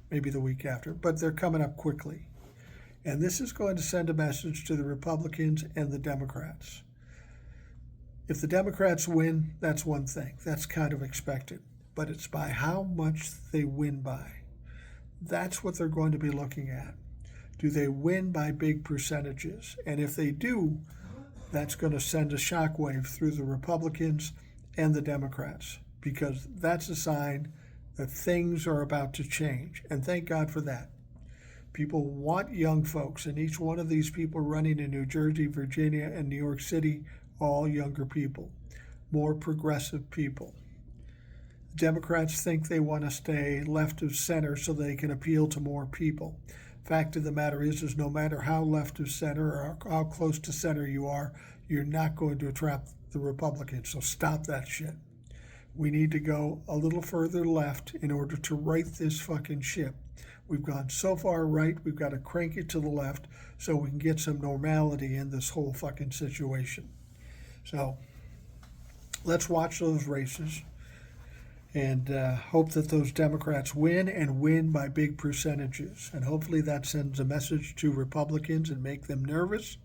Maybe the week after. But they're coming up quickly. And this is going to send a message to the Republicans and the Democrats. If the Democrats win, that's one thing. That's kind of expected. But it's by how much they win by. That's what they're going to be looking at. Do they win by big percentages? And if they do, that's going to send a shockwave through the Republicans and the Democrats, because that's a sign that things are about to change. And thank God for that. People want young folks, and each one of these people running in New Jersey, Virginia, and New York City, all younger people, more progressive people. Democrats think they want to stay left of center so they can appeal to more people. Fact of the matter is no matter how left of center or how close to center you are, you're not going to attract the Republicans. So stop that shit. We need to go a little further left in order to right this fucking ship. We've gone so far right, we've got to crank it to the left so we can get some normality in this whole fucking situation. So let's watch those races and hope that those Democrats win and win by big percentages. And hopefully that sends a message to Republicans and make them nervous.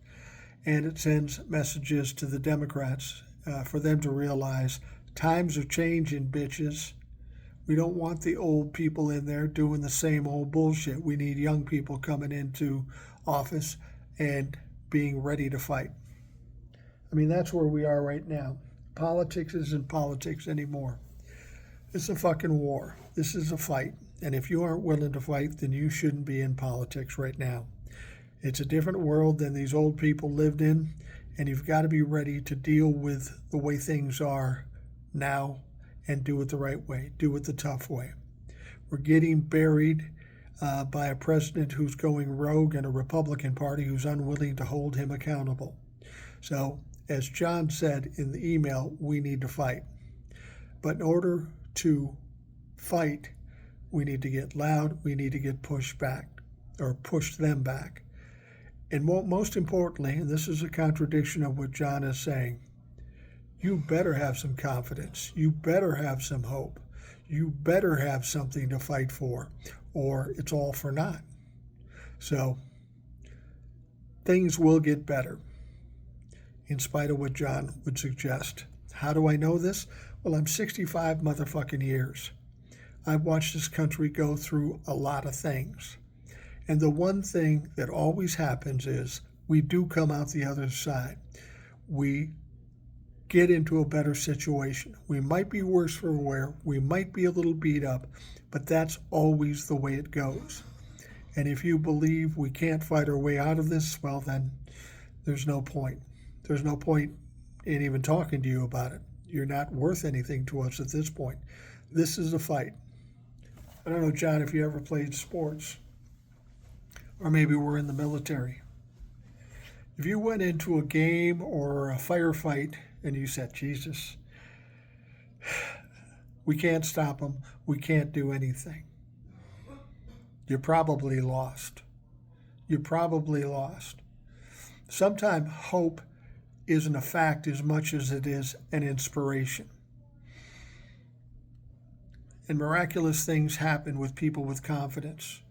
And it sends messages to the Democrats for them to realize times are changing, bitches. We don't want the old people in there doing the same old bullshit. We need young people coming into office and being ready to fight. I mean, that's where we are right now. Politics isn't politics anymore. It's a fucking war. This is a fight. And if you aren't willing to fight, then you shouldn't be in politics right now. It's a different world than these old people lived in, and you've got to be ready to deal with the way things are now and do it the right way, do it the tough way. We're getting buried by a president who's going rogue and a Republican Party who's unwilling to hold him accountable. So, as John said in the email, we need to fight. But in order to fight, we need to get loud, we need to get pushed back, or push them back. And most importantly, and this is a contradiction of what John is saying, you better have some confidence. You better have some hope. You better have something to fight for, or it's all for naught. So things will get better, in spite of what John would suggest. How do I know this? Well, I'm 65 motherfucking years. I've watched this country go through a lot of things. And the one thing that always happens is we do come out the other side. We get into a better situation. We might be worse for wear. We might be a little beat up, but that's always the way it goes. And if you believe we can't fight our way out of this, well, then there's no point. There's no point in even talking to you about it. You're not worth anything to us at this point. This is a fight. I don't know, John, if you ever played sports, or maybe we're in the military. If you went into a game or a firefight and you said, Jesus, we can't stop them, we can't do anything, you're probably lost. You're probably lost. Sometimes hope isn't a fact as much as it is an inspiration. And miraculous things happen with people with confidence.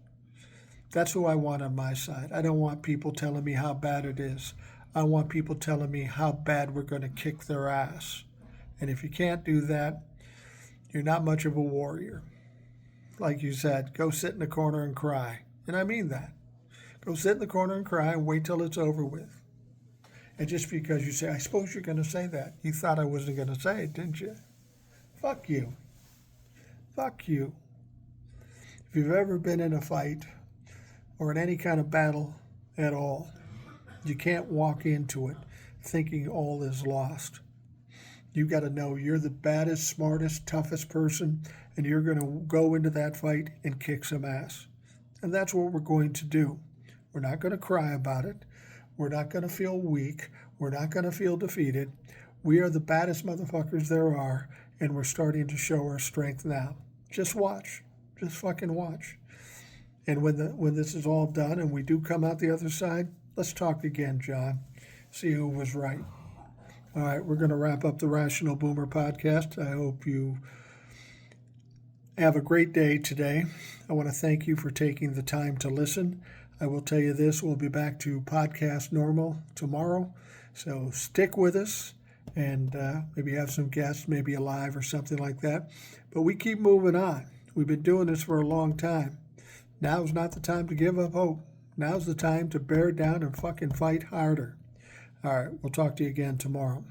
That's who I want on my side. I don't want people telling me how bad it is. I want people telling me how bad we're going to kick their ass. And if you can't do that, you're not much of a warrior. Like you said, go sit in a corner and cry. And I mean that. Go sit in the corner and cry and wait till it's over with. And just because you say, I suppose you're going to say that. You thought I wasn't going to say it, didn't you? Fuck you. Fuck you. If you've ever been in a fight or in any kind of battle at all, you can't walk into it thinking all is lost. You got to know you're the baddest, smartest, toughest person, and you're going to go into that fight and kick some ass. And that's what we're going to do. We're not going to cry about it. We're not going to feel weak. We're not going to feel defeated. We are the baddest motherfuckers there are, and we're starting to show our strength now. Just watch. Just fucking watch. And when this is all done and we do come out the other side, let's talk again, John. See who was right. All right, we're going to wrap up the Rational Boomer podcast. I hope you have a great day today. I want to thank you for taking the time to listen. I will tell you this, we'll be back to podcast normal tomorrow. So stick with us and maybe have some guests, maybe alive or something like that. But we keep moving on. We've been doing this for a long time. Now's not the time to give up hope. Now's the time to bear down and fucking fight harder. All right, we'll talk to you again tomorrow.